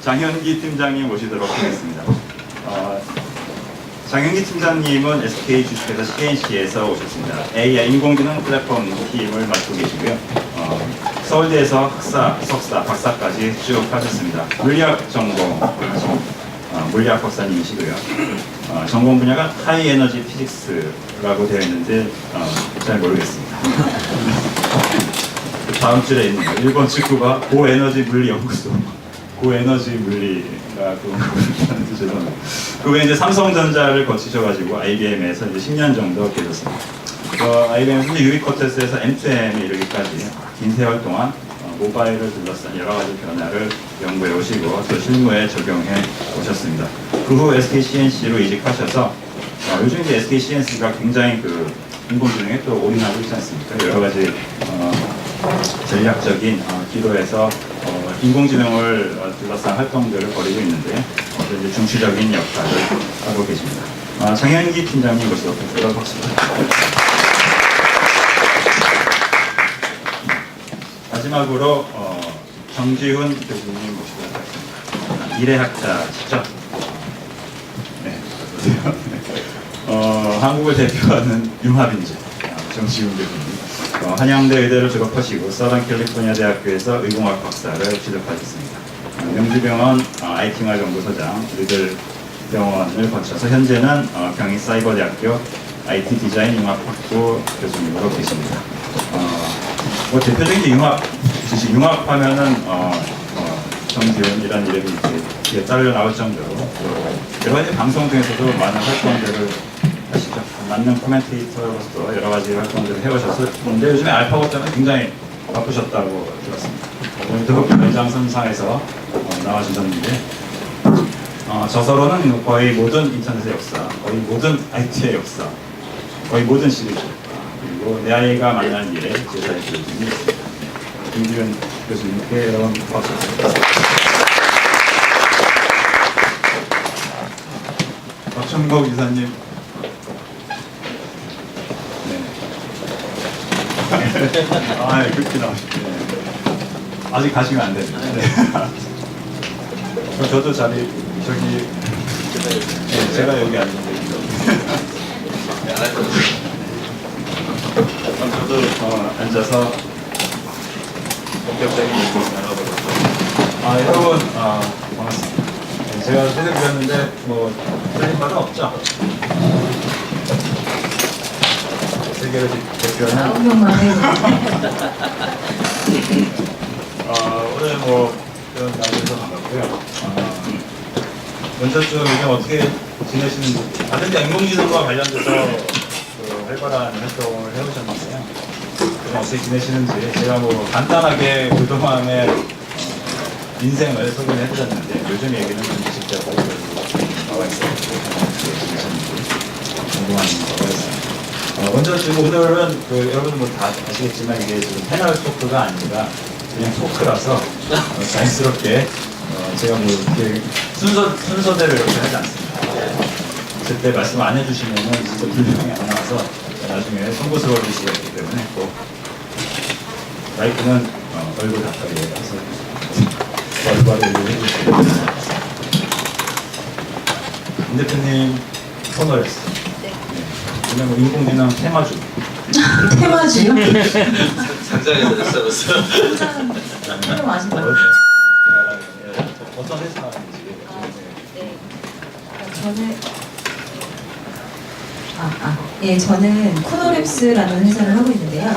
장현기 팀장님 모시도록 하겠습니다. 장현기 팀장님은 SK 주식회사 CNC에서 오셨습니다. AI 인공지능 플랫폼 팀을 맡고 계시고요. 서울대에서 학사, 석사, 박사까지 쭉 하셨습니다. 물리학 전공 물리학 박사님이시고요. 전공 분야가 하이 에너지 피직스라고 되어 있는데 잘 모르겠습니다. 다음 줄에 있는 거 1번 직구가 고에너지 물리 연구소. 고에너지 물리가 죄송합니다. 그 외에 이제 삼성전자를 거치셔가지고 IBM에서 이제 10년 정도 계셨습니다. IBM에서 유비쿼터스에서 M2M에 이르기까지 긴 세월 동안 모바일을 둘러싼 여러 가지 변화를 연구해 오시고 또 실무에 적용해 오셨습니다. 그 후 SK CNC로 이직하셔서 요즘 이제 SK CNC가 굉장히 그 인공지능에 또 올인하고 있지 않습니까? 여러 가지 전략적인 기도에서 인공지능을 둘러싼 활동들을 벌이고 있는데 이제 중추적인 역할을 하고 계십니다. 장현기 팀장님 모시도록 하겠습니다. 마지막으로 정지훈 교수님 모시도록 하겠습니다. 미래학자시죠? 네, 한국을 대표하는 융합인재 정지훈 교수님. 한양대 의대를 졸업하시고 서던캘리포니아 대학교에서 의공학 박사를 취득하셨습니다. 명지병원 IT생활 연구소장, 의들병원을 거쳐서 현재는 경희사이버대학교 IT 디자인 융합학부 교수님으로 계십니다. 뭐 대표적인 융합하면은 정지훈이라는 이름이 이렇게 딸려 나올 정도로 여러 가지 방송 등에서도 많은 활동들을 하시죠. 맞는 코멘테이터로서 여러 가지 활동들을 해오셨는데 요즘에 알파고 때문에 굉장히 바쁘셨다고 들었습니다. 오늘도 연장선상에서 나와주셨는데 저서로는 거의 모든 인터넷의 역사, 거의 모든 IT의 역사, 거의 모든 시리즈, 그리고 내 아이가 만난 일에 제자의 교수님이 있습니다. 김지현 교수님께 여러분 박수 부탁드립니다. 박천국 이사님. 그렇게 나오시네. 아직 가시면 안 됩니다. 네. 저도 자리, 제가 여기 앉는데. 저도 앉아서 본격적인 얘기 나눠보겠습니다. 여러분, 반갑습니다. 제가 소개드렸는데, 틀린 말은 없죠? 세계를 대표하는 9명만 해요. 오늘 이런 날에서 반갑고요. 먼저 좀 요즘 어떻게 지내시는지 다들 인공지능과 관련돼서 활발한 활동을 해오셨는데요. 좀 어떻게 지내시는지 제가 간단하게 그동안의 인생을 소개를 해드렸는데 요즘 얘기는 좀 직접 나와 있어요. 궁금한 거가 있습니다. 먼저 지금 오늘은 여러분 다 아시겠지만 이게 지금 패널 토크가 아니라 그냥 토크라서 자연스럽게 제가 이렇게 순서대로 이렇게 하지 않습니다. 그때 말씀 안 해주시면은 진짜 분명히 안 나와서 나중에 송구스러워지시기 때문에 꼭 마이크는 얼굴 가까이 해서 바로바로 얘기해 주시고 임 대표님 코너였어요. 왜냐면 인공지능 테마주. 테마주요? 상장에 들었어. 테마 아시나요? 어떤 회사인지. 네. 저는 코노랩스라는 회사를 하고 있는데요.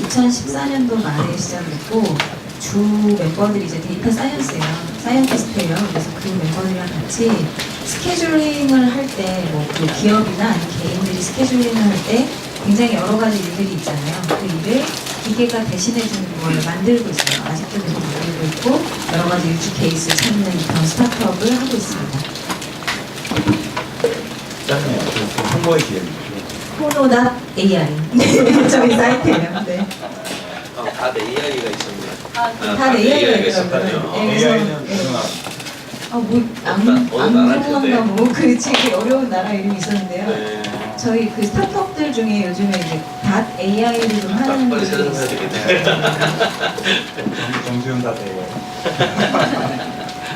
2014년도 말에 시작했고 주 멤버들이 이제 데이터 사이언티스트예요. 그래서 그 멤버들이랑 같이 스케줄링을 할 때 그 기업이나 아니면 개인들이 스케줄링을 할 때 굉장히 여러 가지 일들이 있잖아요. 그 일을 기계가 대신해 주는 걸 만들고 있어요. 아직도 계속 만들고 있고 여러 가지 유즈 케이스 찾는 그런 스타트업을 하고 있습니다. 짧네요. 홍보의 기회입니다. 코노.ai 저희 사이트예요. 네. 다 AI가 있었네. 다 AI가 있더라고요. 네, 그래서 AI는 어느 나라 텐데. 안경인가 뭐 그렇지 그 어려운 나라 이름이 있었는데요. 네. 저희 그 스타트업들 중에 요즘에 이제 .ai를 좀 하는 빨리 분들이 세상 사야 있어요. 되겠네. 정수영 다 돼요.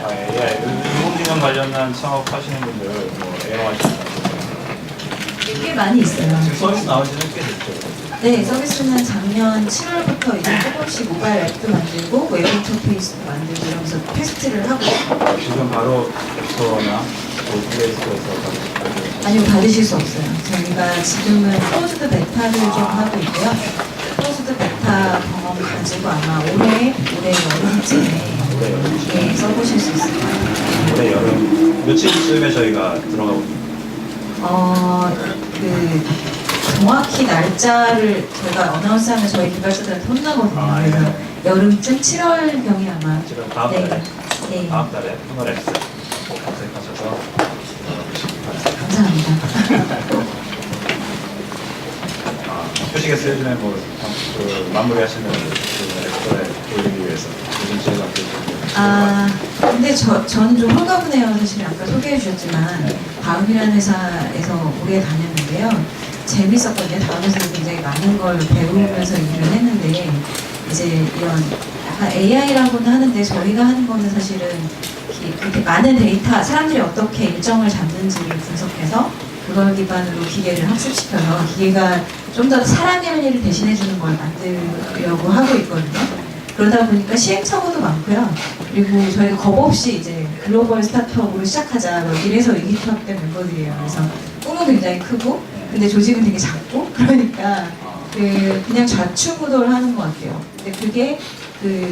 AI, 인공지능 관련한 창업하시는 분들 뭐 애용하시는 분들 꽤 많이 있어요. 지금 서비스 나온 지는 꽤 됐죠. 네, 서비스는 작년 7월부터 이제 조금씩 모바일 앱도 만들고 웹 인터페이스도 만들고 이러면서 테스트를 하고 있어요. 지금 바로 앱스토어나 플레이스토어에서 아니요, 받으실 수 없어요. 저희가 지금은 클로즈드 베타를 좀 하고 있고요. 클로즈드 베타 경험 가지고 아마 올해 여름쯤에 올해 여름 네, 써보실 수 있을 거예요. 올해 여름 며칠쯤에 저희가 들어가고 있습니다. 정확히 날짜를 저희가 어나운스하면 저희 개발자들한테 혼나거든요. 아, 그래서 예. 여름쯤 7월경에 아마 지금 다음 네. 달에 네. 다음 달에 코너렉스 검색하셔서 감사합니다. 표시겠어요? 요즘에 그 마무리하시는 그 엑스토에 돌리기 위해서 요즘 제가 근데 저는 좀 홀가분해요. 사실 아까 소개해 주셨지만 다음이라는 회사에서 오래 다녔는데요. 재밌었거든요. 다음 회사에서 굉장히 많은 걸 배우면서 일을 했는데 이제 이런 약간 AI라고는 하는데 저희가 하는 거는 사실은 그렇게 많은 데이터, 사람들이 어떻게 일정을 잡는지를 분석해서 그걸 기반으로 기계를 학습시켜서 기계가 좀 더 사람이 할 일을 대신해주는 걸 만들려고 하고 있거든요. 그러다 보니까 시행착오도 많고요. 그리고 저희가 겁없이 이제 글로벌 스타트업으로 시작하자 뭐 이래서 의기투합된 멤버들이에요. 그래서 꿈은 굉장히 크고 근데 조직은 되게 작고 그러니까 그냥 좌충우돌 하는 것 같아요. 근데 그게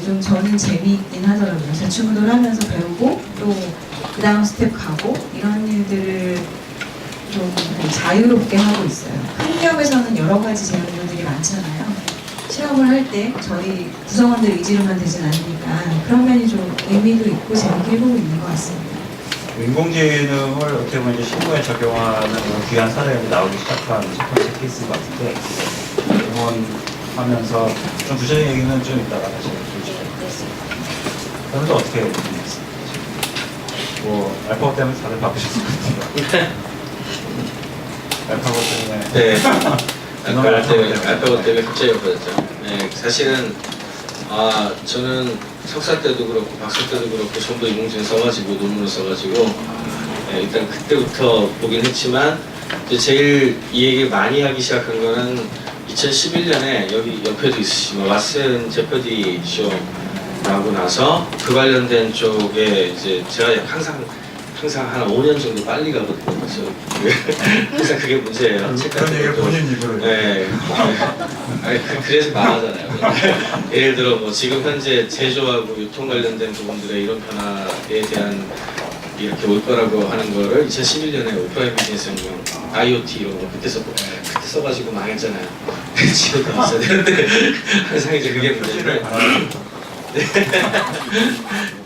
좀 저는 재미있긴 하더라고요. 좌충우돌 하면서 배우고 또 그 다음 스텝 가고 이런 일들을 좀 자유롭게 하고 있어요. 큰 기업에서는 여러 가지 제안들이 많잖아요. 실험을 할 때 저희 구성원들 의지로만 되진 않으니까 그런 면이 좀 의미도 있고 재밌게 해보고 있는 것 같습니다. 인공지능을 어떻게 보면 이제 실무에 적용하는 그런 귀한 사례가 나오기 시작한 첫 번째 케이스 같은데 응원하면서 좀 구체적인 얘기는 좀 이따가 다시 해주시겠습니다. 그러면서 어떻게 보셨습니까? 뭐 알파고 때문에 다들 바쁘셨을 것 같아요. 알파고 때문에 네. 알파고 때문에 갑자기 없어졌죠. 네, 사실은 저는 석사 때도 그렇고 박사 때도 그렇고 전부 인공지능 써가지고 논문을 써가지고 일단 그때부터 보긴 했지만 이제 제일 이 얘기를 많이 하기 시작한 거는 2011년에 여기 옆에도 있으시면 왓슨 제퍼디 쇼 나오고 나서 그 관련된 쪽에 이제 제가 항상 한 5년 정도 빨리 가거든요. 그래서 항상 그게 문제예요. 책 그런 같은 얘기를 것도. 본인 입으로 네. 그래서 말하잖아요. 예를 들어 뭐 지금 현재 제조하고 유통 관련된 부분들의 이런 변화에 대한 이렇게 올 거라고 하는 거를 2011년에 오프라인 비즈니스 혁명, IoT 이런 거 그때 써가지고 망했잖아요. 지금 더 있어야 되는데 항상 이제 그게 문제인데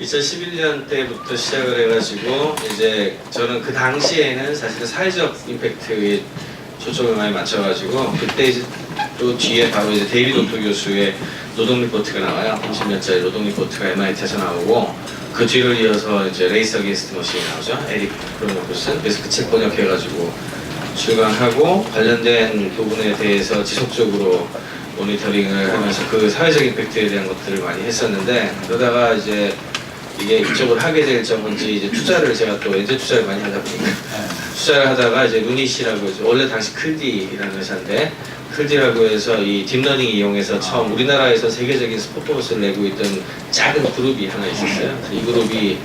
2011년 때부터 시작을 해가지고 이제 저는 그 당시에는 사실은 사회적 임팩트에 초점을 많이 맞춰가지고 그때 이제 또 뒤에 바로 이제 데이비드 오토 교수의 노동 리포트가 나와요. 30년짜리 노동 리포트가 MIT에서 나오고 그 뒤를 이어서 이제 레이스 어게인스트 머신이 나오죠. 에릭 프로노쿠슨. 그래서 그 책 번역해가지고 출간하고 관련된 부분에 대해서 지속적으로 모니터링을 하면서 그 사회적 임팩트에 대한 것들을 많이 했었는데 그러다가 이제 이게 이쪽을 하게 될 정도인지 이제 투자를 제가 또 엔젤 투자를 많이 하다 보니까 투자를 하다가 이제 루닛이라고 이제 원래 당시 클디라는 회사인데 클디라고 해서 이 딥러닝 이용해서 처음 우리나라에서 세계적인 퍼포먼스를 내고 있던 작은 그룹이 하나 있었어요. 이 그룹이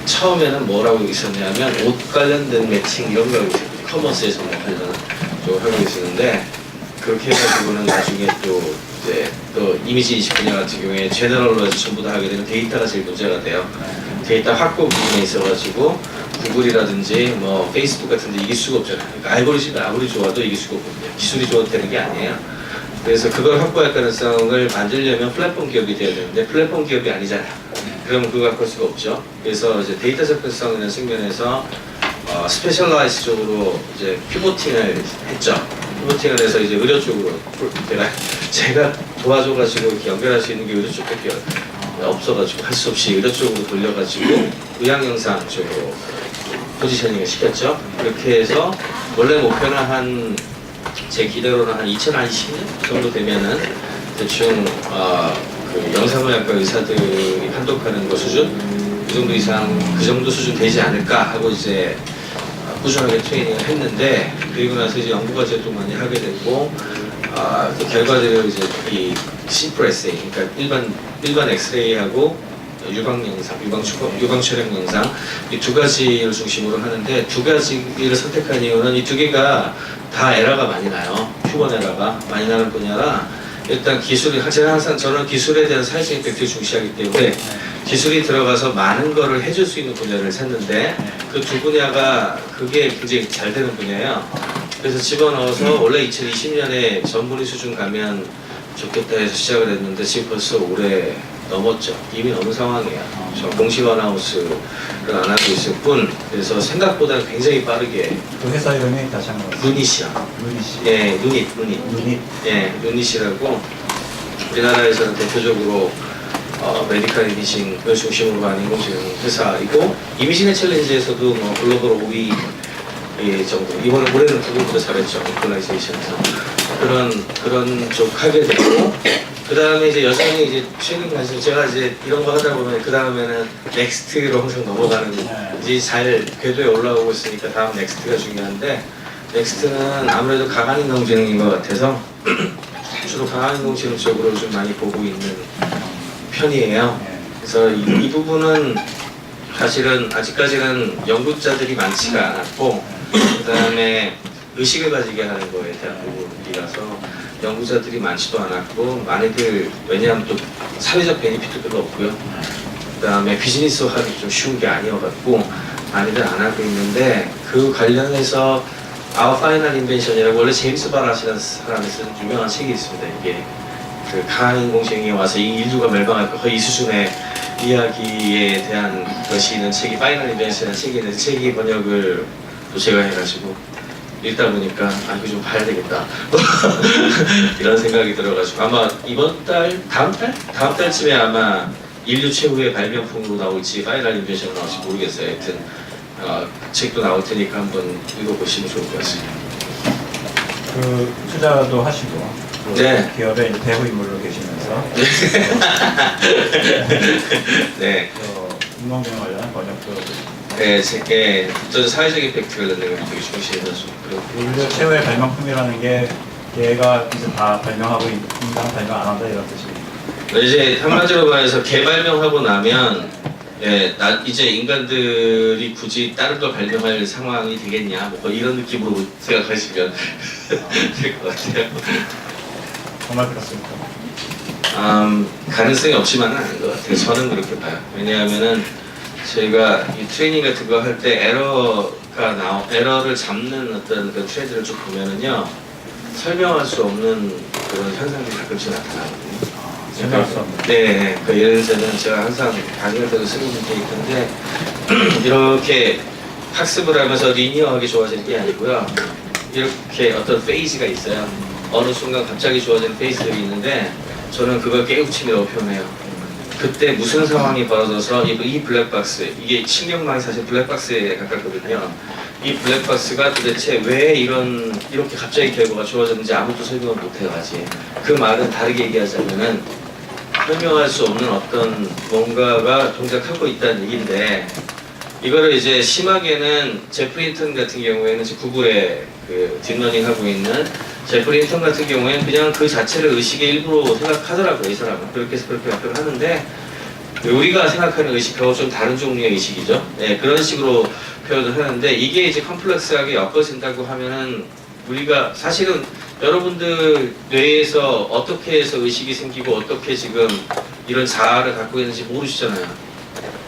처음에는 뭐라고 있었냐면 옷 관련된 매칭 이런 거 하고 있었어요. 커머스에서 뭐 관련 쪽을 하고 있었는데 그렇게 해가지고는 나중에 또 이제 또 이미지 인식 분야 같은 경우에 제너럴로 해서 전부 다 하게 되면 데이터가 제일 문제가 돼요. 데이터 확보 부분에 있어가지고 구글이라든지 뭐 페이스북 같은 데 이길 수가 없잖아요. 그러니까 알고리즘이 아무리 좋아도 이길 수가 없거든요. 기술이 좋아도 되는 게 아니에요. 그래서 그걸 확보할 가능성을 만들려면 플랫폼 기업이 돼야 되는데 플랫폼 기업이 아니잖아요. 그러면 그거 갖고 할 수가 없죠. 그래서 이제 데이터 접근성이라는 측면에서 스페셜라이즈 쪽으로 이제 피보팅을 했죠. 피보팅을 해서 이제 의료 쪽으로 제가 도와줘가지고 이렇게 연결할 수 있는 게 의료 쪽밖에 없어가지고 할 수 없이 의료 쪽으로 돌려가지고 의학영상 쪽으로 포지셔닝을 시켰죠. 그렇게 해서 원래 목표는 제 기대로는 한 2020년 정도 되면은 대충 그 영상의학과 의사들이 판독하는 거 수준 그 정도 이상 그 정도 수준 되지 않을까 하고 이제 꾸준하게 트레이닝을 했는데 그리고 나서 이제 연구 과제도 많이 하게 됐고 그 결과들을 이제 이 심플 에세이 그러니까 일반 엑스레이하고 유방 영상, 유방 촬영 영상 이 두 가지를 중심으로 하는데 두 가지를 선택한 이유는 이 두 개가 다 에러가 많이 나요. 휴먼 에러가 많이 나는 분야라 일단 기술이 제가 항상 저는 기술에 대한 사회적 임팩트를 중시하기 때문에 기술이 들어가서 많은 거를 해줄 수 있는 분야를 찾는데 그 두 분야가 그게 굉장히 잘 되는 분야예요. 그래서 집어넣어서 원래 2020년에 전문의 수준 가면 좋겠다 해서 시작을 했는데 지금 벌써 올해 넘었죠. 이미 넘은 상황이에요. 저 공식 어나운스를 안 하고 있을 뿐 그래서 생각보다 굉장히 빠르게 그 회사 이름이 다시 한번 루닛이요. 루닛이. 예, 루닛. 루닛. 예, 루닛이라고 우리나라에서는 대표적으로 메디컬 이미징을 중심으로 한 인공지능 회사이고 이미징의 챌린지에서도 뭐 글로벌 5위 정도 이번에 올해는 그거보다 잘했죠. 글로벌라이제이션에서 그런 쪽 하게 되고 그 다음에 이제 여전히 이제 최근 관심 제가 이제 이런 거 하다 보면 그 다음에는 넥스트로 항상 넘어가는 이제 잘 궤도에 올라오고 있으니까 다음 넥스트가 중요한데 넥스트는 아무래도 가간인공지능인 것 같아서 주로 가간인공지능 쪽으로 좀 많이 보고 있는 편이에요. 그래서 이 부분은 사실은 아직까지는 연구자들이 많지가 않았고 그 다음에 의식을 가지게 하는 거에 대한 부분이라서 연구자들이 많지도 않았고 많이들 왜냐하면 또 사회적 베니핏도 별로 없고요. 그 다음에 비즈니스화하기 좀 쉬운 게 아니어갖고 많이들 안 하고 있는데 그 관련해서 Our Final Invention이라고 원래 제임스 바라시라는 사람이 쓴 유명한 책이 있습니다. 이게 그 가인공지능이 와서 이 인류가 멸망할 거 거의 이 수준의 이야기에 대한 것이 있는 책이 파이널 인벤션이라는 책이 있는데 책이 번역을 또 제가 해가지고 읽다 보니까 이거 좀 봐야 되겠다 이런 생각이 들어가지고 아마 이번 달, 다음 달쯤에 아마 인류 최후의 발명품으로 나올지 파이널 인벤션으로 나올지 모르겠어요. 하여튼 책도 나올 테니까 한번 읽어보시면 좋을 것 같습니다. 그 투자도 하시고 그 네. 기업의 이제 대부 인물로 계시면서 네. 인공지능 관련한 번역도 네, 저는 사회적 임팩트 관련된 거 되게 중시해서 인류 최후의 발명품이라는 게 얘가 이제 다 발명하고 인간 발명 안 한다 이런 뜻이. 이제 한마디로 말해서 개발명하고 나면 이제 인간들이 굳이 다른 걸 발명할 상황이 되겠냐 뭐 이런 느낌으로 생각하시면 될 것 같아요. 정말 그렇습니까? 가능성이 없지만은 않은 것 같아요. 저는 그렇게 봐요. 왜냐하면은 저희가 이 트레이닝 같은 거 할 때 에러를 잡는 어떤 그 트렌드를 쭉 보면은요 설명할 수 없는 그런 현상들이 가끔씩 나타나거든요. 설명할 수 없는. 네, 그 예를 들면 제가 항상 강의할 때도 쓰고 있는 게 있는데 이렇게 학습을 하면서 리니어하게 좋아지는 게 아니고요. 이렇게 어떤 페이지가 있어요. 어느 순간 갑자기 좋아지는 페이지들이 있는데 저는 그걸 깨우침이라고 표현해요. 그때 무슨 상황이 벌어져서 이 블랙박스, 이게 신경망이 사실 블랙박스에 가깝거든요. 이 블랙박스가 도대체 왜 이렇게 갑자기 결과가 좋아졌는지 아무도 설명을 못해요 아직. 그 말은 다르게 얘기하자면은 설명할 수 없는 어떤 뭔가가 동작하고 있다는 얘기인데 이거를 이제 심하게는 제프리 힌턴 같은 경우에는 지금 구글에 그 딥러닝 하고 있는 제프리 힌턴 같은 경우에는 그냥 그 자체를 의식의 일부로 생각하더라고요. 이 사람은 그렇게 해서 그렇게 표현을 하는데 우리가 생각하는 의식하고 좀 다른 종류의 의식이죠. 네, 그런 식으로 표현을 하는데 이게 이제 컴플렉스하게 엮어진다고 하면은 우리가 사실은 여러분들 뇌에서 어떻게 해서 의식이 생기고 어떻게 지금 이런 자아를 갖고 있는지 모르시잖아요.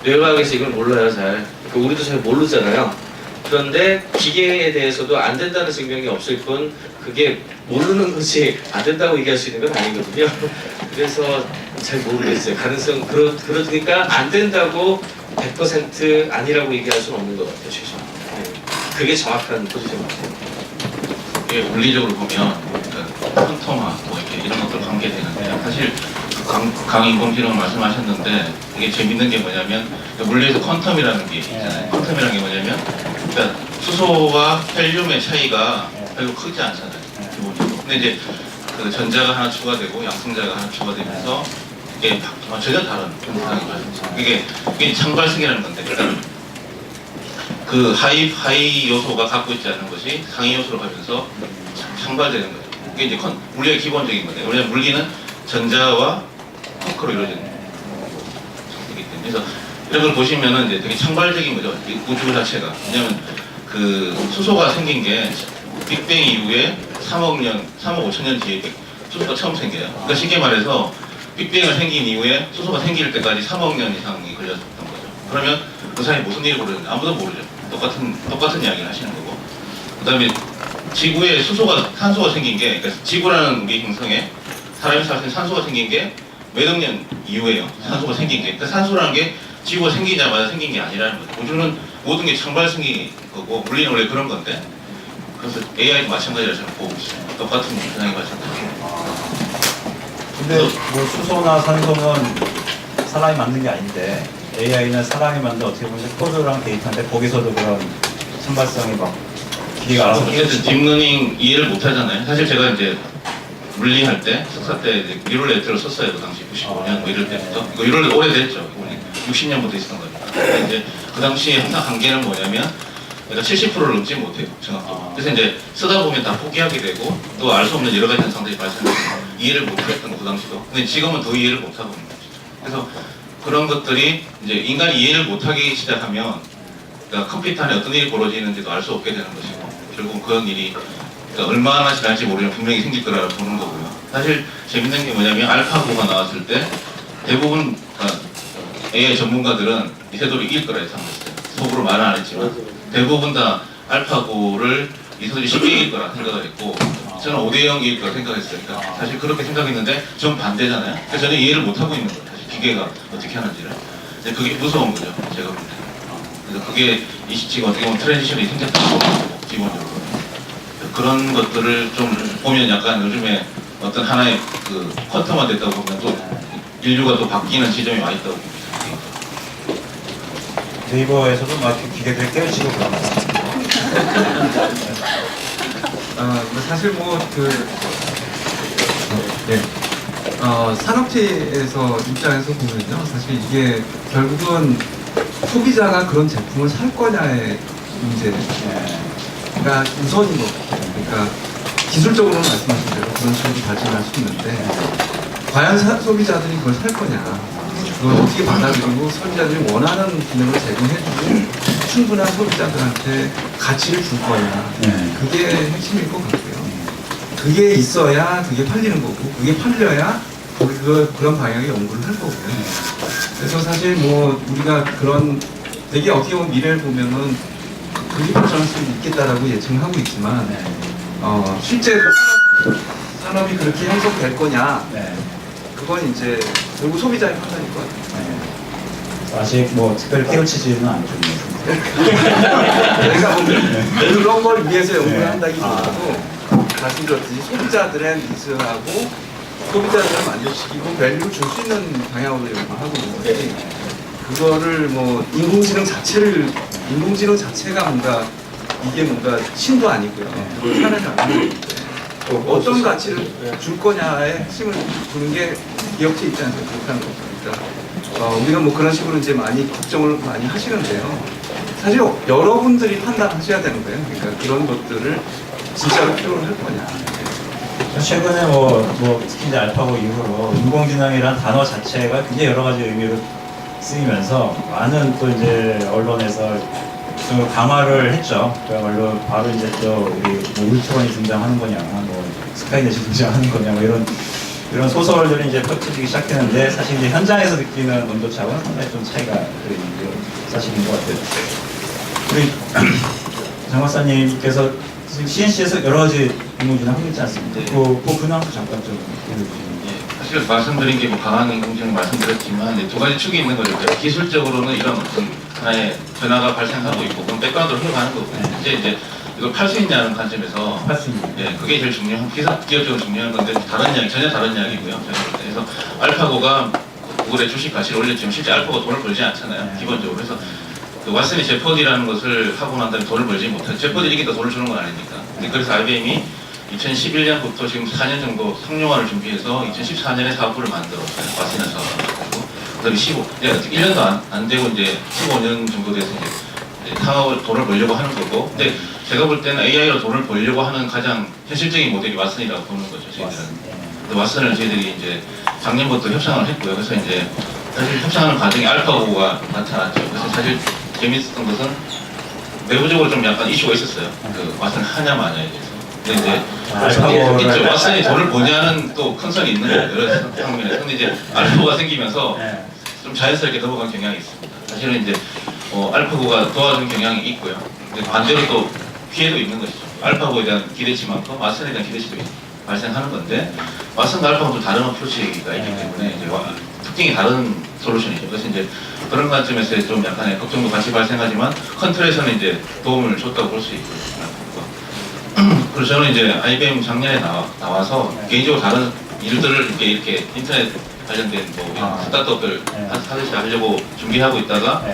뇌과학에서 이걸 몰라요 잘. 우리도 잘 모르잖아요. 그런데 기계에 대해서도 안 된다는 증명이 없을 뿐 그게 모르는 것이 안 된다고 얘기할 수 있는 건 아니거든요. 그래서 잘 모르겠어요. 가능성 그러니까 안 된다고 100% 아니라고 얘기할 수는 없는 것 같아요. 최소. 네. 그게 정확한 포지션 같아요. 이게 물리적으로 보면 퀀텀화 뭐 이렇게 이런 것들 담게 되는데요. 사실 강인공지능 말씀하셨는데 이게 재밌는 게 뭐냐면 물리에서 퀀텀이라는 게 있잖아요. 퀀텀이라는 게 뭐냐면 그러니까 수소와 헬륨의 차이가 별로 크지 않잖아요. 기본적으로. 근데 이제 그 전자가 하나 추가되고 양성자가 하나 추가되면서 이게 전혀 다른 현상이 발생해요. 이게 창발성이라는 건데 일단 그 하위 요소가 갖고 있지 않은 것이 상위 요소로 가면서 창발되는 거죠. 이게 이제 물리의 기본적인 건데 왜냐면 물리는 전자와 쿼크로 이루어지는 거기 때문에 그래서 이런 걸 보시면은 이제 되게 창발적인 거죠. 이 우주 자체가. 왜냐면 그 수소가 생긴 게 빅뱅 이후에 3억 5천 년 뒤에 수소가 처음 생겨요. 그러니까 쉽게 말해서 빅뱅을 생긴 이후에 수소가 생길 때까지 3억 년 이상이 걸렸던 거죠. 그러면 그 사이에 무슨 일이 벌어졌는지 아무도 모르죠. 똑같은 이야기를 하시는 거고. 그 다음에 지구에 산소가 생긴 게, 그러니까 지구라는 우리 행성에 사람이 살 수 있는 산소가 생긴 게 몇 억 년 이후에요. 산소가 생긴 게. 그러니까 산소라는 게 지구가 생기자마자 생긴 게 아니라는 거죠. 우주는 모든 게 창발성이 거고, 물리는 원래 그런 건데. 그래서 AI도 마찬가지라 저는 보고 있어요. 똑같은 현상이 발생해요. 근데 뭐 수소나 산소는 사람이 만든 게 아닌데 AI는 사람이 만든 어떻게 보면 코드랑 데이터인데 거기서도 그런 창발성이 막 기계가 알아서 어쨌든 딥러닝 이해를 못 하잖아요. 사실 제가 이제 물리할 때, 석사 때 이제 뉴럴네트를 썼어요. 그 당시 95년 뭐 이럴 때부터. 이거 뉴럴 오래됐죠. 60년부터 있었던 거니까. 근데 이제 그 당시에 항상 한계는 뭐냐면 내가 70%를 넘지 못해요. 정확히. 그래서 이제 쓰다 보면 다 포기하게 되고 또 알 수 없는 여러 가지 현상들이 발생해서 이해를 못 했던 거 그 당시도. 근데 지금은 더 이해를 못 하고 있는 거죠. 그래서 그런 것들이 이제 인간이 이해를 못 하기 시작하면 그러니까 컴퓨터 안에 어떤 일이 벌어지는지도 알 수 없게 되는 것이고 결국 그런 일이 그러니까 얼마나 지날지 모르지만 분명히 생길 거라고 보는 거고요. 사실 재밌는 게 뭐냐면 알파고가 나왔을 때 대부분 AI 전문가들은 이세돌이 이길 거라 예상했어요. 속으로 말은 안 했지만 대부분 다 알파고를 이세돌이 쉽게 이길 거라 생각을 했고 저는 5대0 이길 거라 생각했어요. 그러니까 사실 그렇게 생각했는데 전 반대잖아요. 그래서 저는 이해를 못 하고 있는 거예요. 사실 기계가 어떻게 하는지를. 근데 그게 무서운 거죠. 제가 볼 때. 그래서 그게 이 시기가 어떻게 보면 트랜지션이 생겼다고 보고 기본적으로. 그런 것들을 좀 보면 약간 요즘에 어떤 하나의 그 쿼터만 됐다고 보면 또 인류가 또 바뀌는 지점이 와 있다고 봅니다. 네이버에서도 막 기계들 깨우치고 그런 거 사실 산업체에서 입장에서 보면요, 사실 이게 결국은 소비자가 그런 제품을 살 거냐의 문제가 우선인 것 같아요. 그러니까 기술적으로는 말씀하신 대로 그런 식으로 발전할 수 있는데 과연 소비자들이 그걸 살 거냐, 그걸 어떻게 받아들이고 소비자들이 원하는 기능을 제공해주고 충분한 소비자들한테 가치를 줄 거냐, 그게 핵심일 것 같고요. 그게 있어야 그게 팔리는 거고, 그게 팔려야 그런 방향의 연구를 할 거고요. 그래서 사실 우리가 그런 되게 어떻게 보면 미래를 보면은 그게 발전할 수 있겠다라고 예측을 하고 있지만 실제로 산업이 그렇게 형성될 거냐, 그건 이제 결국 소비자의 판단일 것 같아요. 아직 특별히 깨우치지는 않죠. 내가 그런 걸 위해서 연구를 한다기보다도 말씀드렸듯이 소비자들의 니즈하고 소비자들을 만족시키고 밸류를 줄 수 있는 방향으로 연구하고 있는 거지. 그거를 인공지능 자체가 이게 신도 아니고요. 그걸 사람이 안 하는 건데 어떤 가치를 줄 거냐에 핵심을 두는 게 기업체 입장에서 그렇게 하는 거죠. 우리가 그런 식으로 이제 많이 걱정을 많이 하시는데요. 사실 여러분들이 판단하셔야 되는 거예요. 그러니까 그런 것들을 진짜로 필요로 할 거냐. 최근에 특히 이제 알파고 이후로 인공지능이라는 단어 자체가 굉장히 여러 가지 의미로 쓰이면서 많은 또 이제 언론에서 좀 강화를 했죠. 그야말로 바로 이제 또 우리 울트론이 등장하는 거냐, 스카이넷이 등장하는 거냐, 이런 소설들이 이제 펼쳐지기 시작했는데 사실 이제 현장에서 느끼는 온도차와는 상당히 좀 차이가 있는 게 사실인 것 같아요. 우리 장 박사님께서 지금 CNC에서 여러 가지 인공지능 하고 있지 않습니까? 그 근황도 잠깐 좀 보여주시면. 사실 말씀드린 게 강한 인공지능 말씀드렸지만 두 가지 축이 있는 거죠. 그러니까 기술적으로는 이런 어떤 하나의 변화가 발생하고 있고 그럼 백그라운드로 흘러가는 거고요. 이제 이걸 팔 수 있냐는 관점에서 할 수 있는. 예, 그게 제일 중요한, 기업적으로 중요한 건데 다른 이야기, 전혀 다른 이야기고요. 제가 볼 때. 그래서 알파고가 구글의 주식 가치를 올렸지만 실제 알파고가 돈을 벌지 않잖아요. 기본적으로. 그래서 그 왓슨이 제퍼디라는 것을 하고 난 다음에 돈을 벌지 못해요. 제퍼디 이기다 돈을 주는 건 아니니까. 근데 그래서 IBM이 2011년부터 지금 4년 정도 상용화를 준비해서 2014년에 사업부를 만들었어요. 왓슨이라는 사업을. 그다음에 1년도 안 되고 이제 15년 정도 돼서 이제 창업을 돈을 벌려고 하는 거고. 근데 제가 볼 때는 AI로 돈을 벌려고 하는 가장 현실적인 모델이 왓슨이라고 보는 거죠, 저희들은. 근데 왓슨을 저희들이 이제 작년부터 협상을 했고요. 그래서 이제 사실 협상하는 과정에 알파고가 나타났죠. 그래서 사실 재밌었던 것은 내부적으로 좀 약간 이슈가 있었어요. 그 왓슨 하냐 마냐에 대해서. 근데 이제 알파고를 있죠. 왓슨이 돈을 버냐는 또 컨설이 있는 거예요. 여러方面에서. 근데 이제 알파고가 생기면서 좀 자연스럽게 넘어간 경향이 있습니다. 사실은 이제 알파고가 도와준 경향이 있고요. 근데 반대로 또 피해도 있는 것이죠. 알파고에 대한 기대치만큼 왓슨에 대한 기대치도 발생하는 건데 왓슨과 알파고는 좀 다른 어프로치가 있기 때문에 이제 특징이 다른 솔루션이죠. 그래서 이제 그런 관점에서 좀 약간의 걱정도 같이 발생하지만 컨트롤에서는 이제 도움을 줬다고 볼 수 있고요. 그래서 저는 이제 IBM 작년에 나와서 개인적으로 다른 일들을 이렇게 인터넷 관련된 뭐 스타트업들 하듯이 하려고 준비하고 있다가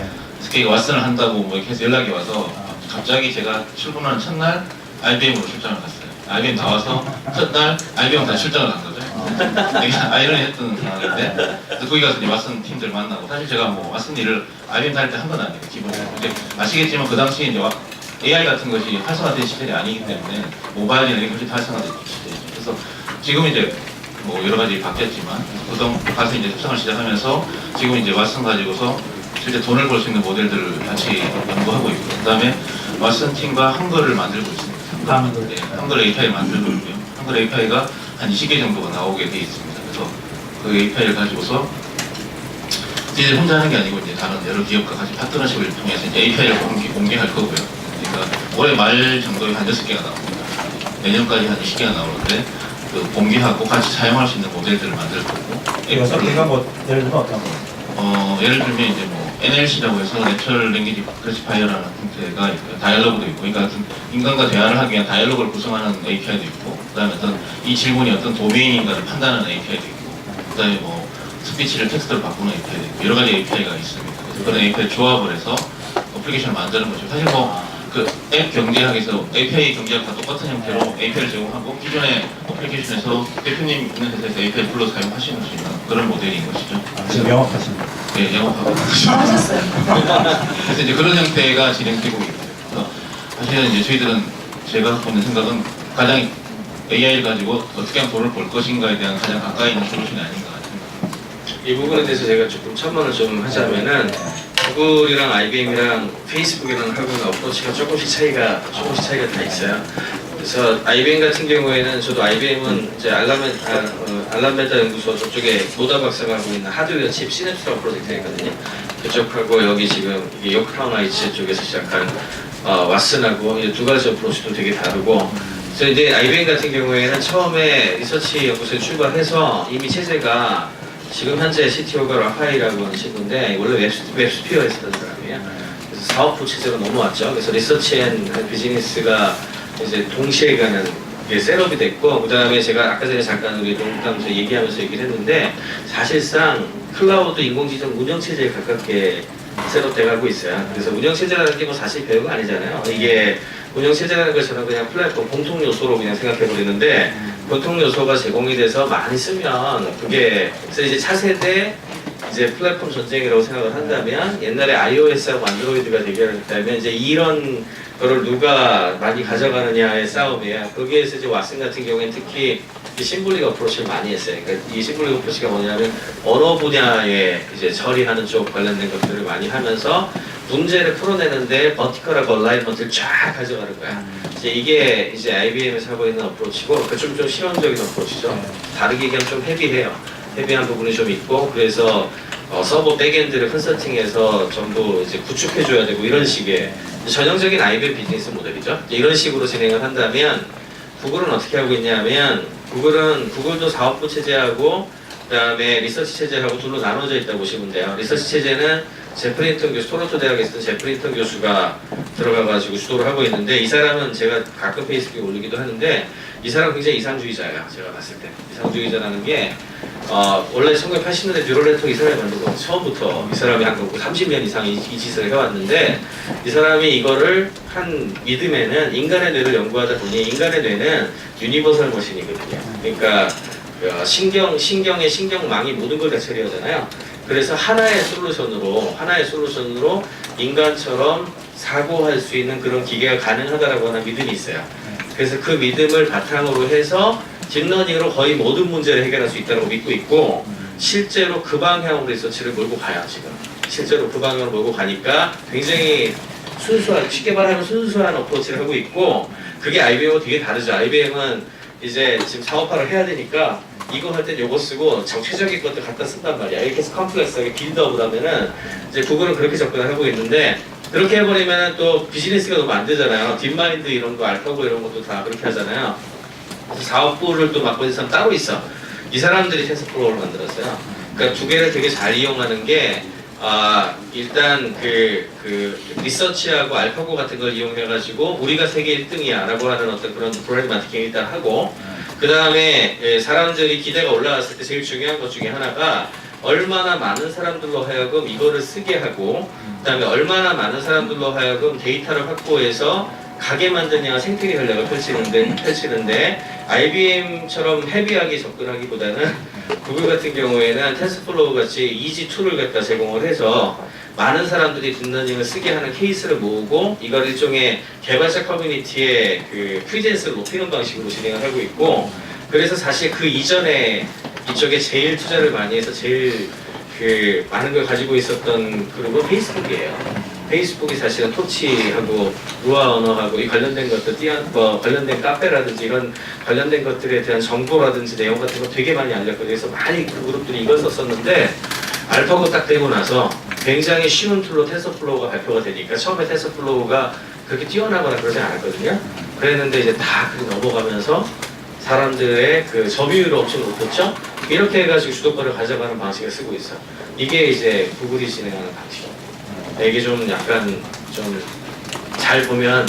SK가 왓슨을 한다고 뭐 이렇게 해서 연락이 와서 갑자기 제가 출근하는 첫날 IBM으로 출장을 갔어요. IBM 나와서 첫날 IBM 다 출장을 간 거죠. 되게 아이러니했던 상황인데 거기 가서 이제 왓슨 팀들 만나고 사실 제가 뭐 왓슨 일을 IBM 다닐 때 한 건 아니에요. 기본적으로. 근데 아시겠지만 그 당시에 이제 AI 같은 것이 활성화된 시절이 아니기 때문에 모바일이나 이런 것이 활성화된 시대죠. 그래서 지금 이제 뭐 여러 가지 바뀌었지만 그동 가서 이제 협상을 시작하면서 지금 이제 왓슨 가지고서 실제 돈을 벌 수 있는 모델들을 같이 연구하고 있고 그다음에 왓슨 팀과 한글을 만들고 있습니다. 한글. 한글 API를 만들고 있고요. 한글 API가 한 20개 정도가 나오게 돼 있습니다. 그래서 그 API를 가지고서 이제 혼자 하는 게 아니고 이제 다른 여러 기업과 같이 파트너십을 통해서 이제 API를 공개할 거고요. 그러니까 올해 말 정도에 한 6개가 나옵니다. 내년까지 한 20개가 나오는데 그 공개하고 같이 사용할 수 있는 모델들을 만들 거고. 6개가 뭐 예를 들면 어떤 거? 예를 들면 이제 뭐 NLC라고 해서 내추럴 랭귀지 클래시파이어라는 형태가 있고요. 다이얼로그도 있고, 그러니까 인간과 대화를 하기 위한 다이얼로그를 구성하는 API도 있고, 그다음에 어떤 이 질문이 어떤 도메인인가를 판단하는 API도 있고, 그다음에 뭐 스피치를 텍스트로 바꾸는 API도 있고 여러 가지 API가 있습니다. 그래서 그런 API 조합을 해서 어플리케이션을 만드는 거죠. 사실 뭐 그 앱 경제학에서 API 경제학과 똑같은 형태로 API를 제공하고 기존의 어플리케이션에서 대표님 있는 회사에서 API 불러 사용하시는 수 있는 그런 모델인 것이죠. 지금 영업하십니다. 네, 영업하고 하셨어요. 그래서 이제 그런 형태가 진행되고 있고요. 그래서 사실은 이제 저희들은 제가 보는 생각은 가장 AI를 가지고 어떻게 하면 돈을 벌 것인가에 대한 가장 가까이 있는 솔루션이 아닌가 생각합니다. 이 부분에 대해서 제가 조금 첨언을 좀 하자면은 구글이랑 IBM이랑 페이스북이랑 하고 있는 어프로치가 조금씩 차이가 다 있어요. 그래서 IBM 같은 경우에는 저도 IBM은 이제 알람베타 연구소 저쪽에 노다 박사가 하고 있는 하드웨어 칩 시냅스라고 프로젝트가 있거든요. 그쪽하고 여기 지금 이게 요크타운 하이츠 쪽에서 시작한 왓슨하고 이제 두 가지 어프로치도 되게 다르고. 그래서 이제 IBM 같은 경우에는 처음에 리서치 연구소에 출발해서 이미 체제가 지금 현재 CTO가 라파이라고 하는 친구인데 원래 웹스피어에 있었던 사람이에요. 그래서 사업부 체제로 넘어왔죠. 그래서 리서치 앤 비즈니스가 이제 동시에 가는 게 셋업이 됐고, 그 다음에 제가 아까 전에 잠깐 우리 농담에서 얘기하면서 얘기를 했는데 사실상 클라우드 인공지능 운영체제에 가깝게 셋업돼 가고 있어요. 그래서 운영체제라는 게 뭐 사실 별거 아니잖아요. 이게 운영체제라는 걸 저는 그냥 플랫폼 공통 요소로 그냥 생각해 버리는데 공통 요소가 제공이 돼서 많이 쓰면 그게 그래서 이제 차세대 이제 플랫폼 전쟁이라고 생각을 한다면 옛날에 iOS하고 안드로이드가 대결했다면 이제 이런 거를 누가 많이 가져가느냐의 싸움이에요. 거기에서 이제 왓슨 같은 경우에는 특히 이 심볼릭 어프로치를 많이 했어요. 그러니까 이 심볼릭 어프로치가 뭐냐면 언어 분야에 이제 처리하는 쪽 관련된 것들을 많이 하면서 문제를 풀어내는데 버티컬하고 얼라이먼트를 쫙 가져가는 거야. 이제 이게 이제 IBM에서 하고 있는 어프로치고 그 좀 실험적인 어프로치죠. 다르게 얘기하면 좀 헤비해요. 헤비한 부분이 좀 있고 그래서 서버 백엔드를 컨설팅해서 전부 이제 구축해줘야 되고 이런 식의 전형적인 IBM 비즈니스 모델이죠. 이런 식으로 진행을 한다면 구글은 어떻게 하고 있냐면 구글도 사업부 체제하고 그다음에 리서치 체제하고 둘로 나눠져 있다고 보시면 돼요. 리서치 체제는 제프리 힌턴 교수, 토론토 대학에 있었던 제프리 힌턴 교수가 들어가가지고 주도를 하고 있는데, 이 사람은 제가 가끔 페이스북에 올리기도 하는데, 이 사람 굉장히 이상주의자예요. 제가 봤을 때 이상주의자라는 게 원래 1980년대 뉴럴네트워크 이 사람이 만든 거, 처음부터 이 사람이 한 거고 30년 이상 이 짓을 해왔는데, 이 사람이 이거를 한 믿음에는 인간의 뇌를 연구하다 보니, 인간의 뇌는 유니버설 머신이거든요. 그러니까 신경의 신경망이 모든 걸 다 처리하잖아요. 그래서 하나의 솔루션으로 인간처럼 사고할 수 있는 그런 기계가 가능하다라고 하는 믿음이 있어요. 그래서 그 믿음을 바탕으로 해서 딥러닝으로 거의 모든 문제를 해결할 수 있다고 믿고 있고, 실제로 그 방향으로 리서치를 몰고 가요. 지금 실제로 그 방향으로 몰고 가니까 굉장히 순수한, 쉽게 말하면 순수한 어프로치를 하고 있고, 그게 IBM하고 되게 다르죠. IBM은 이제 지금 사업화를 해야 되니까 이거 할 땐 요거 쓰고 최적의 것들 갖다 쓴단 말이야. 이렇게 해서 컴플렉스하게 빌드업을 하면은, 이제 구글은 그렇게 접근을 하고 있는데, 그렇게 해버리면 또 비즈니스가 너무 안 되잖아요. 딥마인드 이런 거, 알파고 이런 것도 다 그렇게 하잖아요. 그래서 사업부를 또 맡고 있는 사람 따로 있어. 이 사람들이 텐서플로우를 만들었어요. 그러니까 두 개를 되게 잘 이용하는 게, 일단 그 리서치하고 알파고 같은 걸 이용해가지고 우리가 세계 1등이야 라고 하는 어떤 그런 브랜드 마케팅 일단 하고, 그 다음에 사람들이 기대가 올라갔을 때 제일 중요한 것 중에 하나가 얼마나 많은 사람들로 하여금 이거를 쓰게 하고, 그 다음에 얼마나 많은 사람들로 하여금 데이터를 확보해서 가게 만드냐 생태계 전략을 펼치는데 IBM처럼 헤비하게 접근하기보다는 구글 같은 경우에는 텐서플로우 같이 이지 툴을 갖다 제공을 해서 많은 사람들이 딥러닝을 쓰게 하는 케이스를 모으고, 이걸 일종의 개발자 커뮤니티의 그 프리젠스를 높이는 방식으로 진행을 하고 있고, 그래서 사실 그 이전에 이쪽에 제일 투자를 많이 해서 제일 그 많은 걸 가지고 있었던 그룹은 페이스북이에요. 페이스북이 사실은 토치하고 루아 언어하고 이 관련된 것들, 관련된 카페라든지 이런 관련된 것들에 대한 정보라든지 내용 같은 거 되게 많이 알렸거든요. 그래서 많이 그 그룹들이 이걸 썼었는데, 알파고 딱 되고 나서 굉장히 쉬운 툴로 텐서플로우가 발표가 되니까, 처음에 텐서플로우가 그렇게 뛰어나거나 그러지 않았거든요. 그랬는데 이제 다 그렇게 넘어가면서 사람들의 그 점유율을 엄청 높였죠. 이렇게 해가지고 주도권을 가져가는 방식을 쓰고 있어. 이게 이제 구글이 진행하는 방식입니다. 이게 좀 약간 좀 잘 보면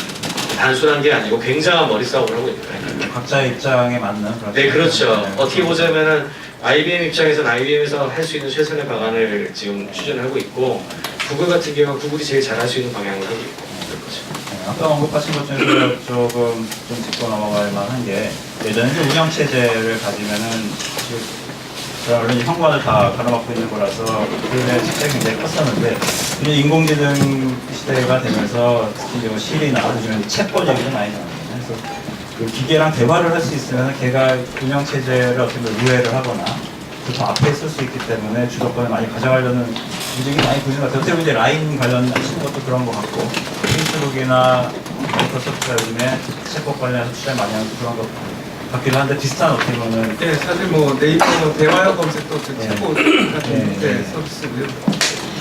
단순한 게 아니고 굉장한 머리 싸움을 하고 있는 거예요. 각자의 입장에 맞는 그런. 네, 그렇죠. 네. 어떻게 보자면은 IBM 입장에서는 IBM에서 할 수 있는 최선의 방안을 지금 추진하고 있고, 구글 같은 경우는 구글이 제일 잘할 수 있는 방향을 하고 있고 그런 거죠. 네, 아까 언급하신 것 중에서 조금 좀 짚고 넘어갈 만한 게, 예전에 이제 운영 체제를 가지면은 제가 원래 현관을 다 가로막고 있는 거라서 그의 직책이 굉장히 컸었는데, 이제 인공지능 시대가 되면서 특히 이제 실이나 요즘에 챗봇 얘기도 많이 나오거든요. 그래서 그 기계랑 대화를 할 수 있으면 걔가 운영 체제를 어떻게 보면 우회를 하거나 그 앞에 쓸 수 있기 때문에 주도권을 많이 가져가려는 움직임이 많이 보이는 것 같아요. 어떻게 이제 라인 관련하시는 것도 그런 것 같고, 페이스북이나 마이크로소프트가 요즘에 챗봇 관련해서 투자 많이 하는 그런 것 같기도 한데, 비슷한 어떻게 보면. 네, 사실 뭐 네이버 대화형 검색도 네. 최고 네. 같은 네. 서비스고요.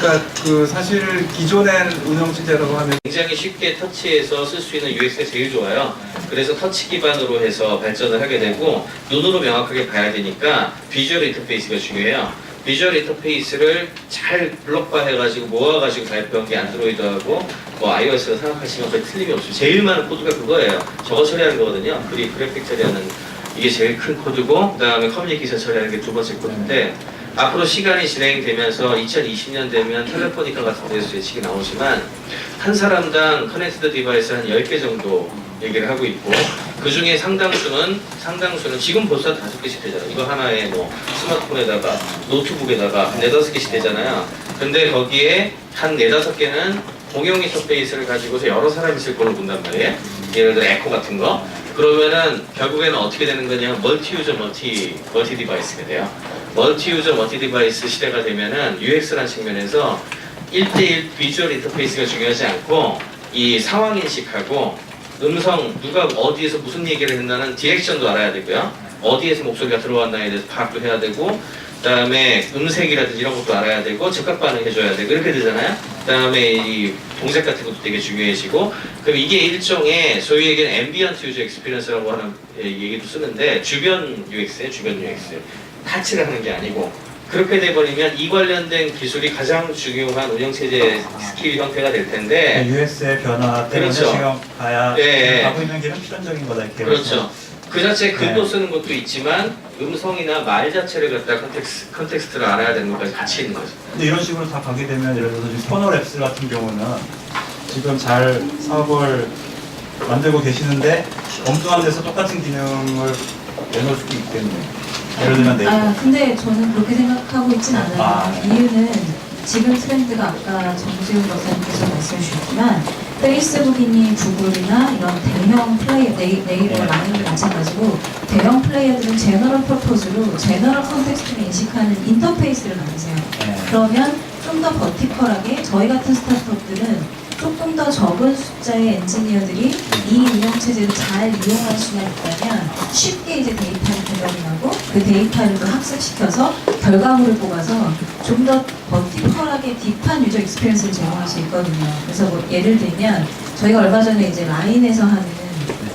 그러니까 그 사실 기존의 운영 체제라고 하면 굉장히 쉽게 터치해서 쓸 수 있는 UX가 제일 좋아요. 그래서 터치 기반으로 해서 발전을 하게 되고, 눈으로 명확하게 봐야 되니까 비주얼 인터페이스가 중요해요. 비주얼 인터페이스를 잘 블록화 해가지고 모아가지고 발표한 게 안드로이드하고 뭐 iOS라 생각하시면 거의 틀림이 없어요. 제일 많은 코드가 그거예요. 저거 처리하는 거거든요. 그래픽 처리하는 이게 제일 큰 코드고, 그 다음에 커뮤니케이션 처리하는 게 두 번째 코드인데, 앞으로 시간이 진행되면서 2020년 되면 텔레포니카 같은 데서 예측이 나오지만 한 사람당 커넥티드 디바이스 한 10개 정도 얘기를 하고 있고, 그 중에 상당수는 지금 벌써 5개씩 되잖아요. 이거 하나에 뭐 스마트폰에다가 노트북에다가 4-5개씩 되잖아요. 근데 거기에 한 4-5개는 공용 인터페이스를 가지고서 여러 사람이 쓸 걸로 본단 말이에요. 예를 들어 에코 같은 거. 그러면은 결국에는 어떻게 되는 거냐, 멀티 유저 멀티 디바이스가 돼요. 멀티 유저 멀티 디바이스 시대가 되면은 UX라는 측면에서 1대1 비주얼 인터페이스가 중요하지 않고, 이 상황 인식하고 음성, 누가 어디에서 무슨 얘기를 했나는 디렉션도 알아야 되고요. 어디에서 목소리가 들어왔나에 대해서 파악도 해야 되고, 그 다음에 음색이라든지 이런 것도 알아야 되고, 즉각 반응해줘야 되고, 이렇게 되잖아요. 그 다음에 이 동작 같은 것도 되게 중요해지고, 그럼 이게 일종의 소위 얘기는 앰비언트 유저 익스피리언스라고 하는 얘기도 쓰는데, 주변 UX예요, 주변 UX. 타치를 하는 게 아니고, 그렇게 돼버리면 이 관련된 기술이 가장 중요한 운영체제 스킬 형태가 될 텐데 US의 변화 때문에 그렇죠. 지금 가야 네. 가고 있는 길은 필연적인 거다 이렇게. 그렇죠. 그 자체에 글도 네. 쓰는 것도 있지만 음성이나 말 자체를 갖다 컨텍스트를 알아야 되는 것까지 같이 있는 거죠. 근데 이런 식으로 다 가게 되면 예를 들어서 지금 코너랩스 같은 경우는 지금 잘 사업을 만들고 계시는데 엉뚱한 데서 똑같은 기능을 내놓을 수도 있겠네요. 예를 들면 네이버. 근데 저는 그렇게 생각하고 있진 않아요. 아. 이유는 지금 트렌드가 아까 정지훈 박사님께서 말씀해 주셨지만 페이스북이니 구글이나 이런 대형 플레이어, 네이버 네. 많은 마찬가지고 대형 플레이어들은 제너럴 퍼포즈로 제너럴 컨텍스트를 인식하는 인터페이스를 만드세요. 네. 그러면 좀 더 버티컬하게 저희 같은 스타트업들은 조금 더 적은 숫자의 엔지니어들이 이 운영체제를 잘 이용할 수만 있다면 쉽게 이제 데이터를 대변하고 그 데이터를 또 학습시켜서 결과물을 뽑아서 좀 더 버티컬하게 딥한 유저 익스피리언스를 제공할 수 있거든요. 그래서 뭐 예를 들면 저희가 얼마 전에 이제 라인에서 하는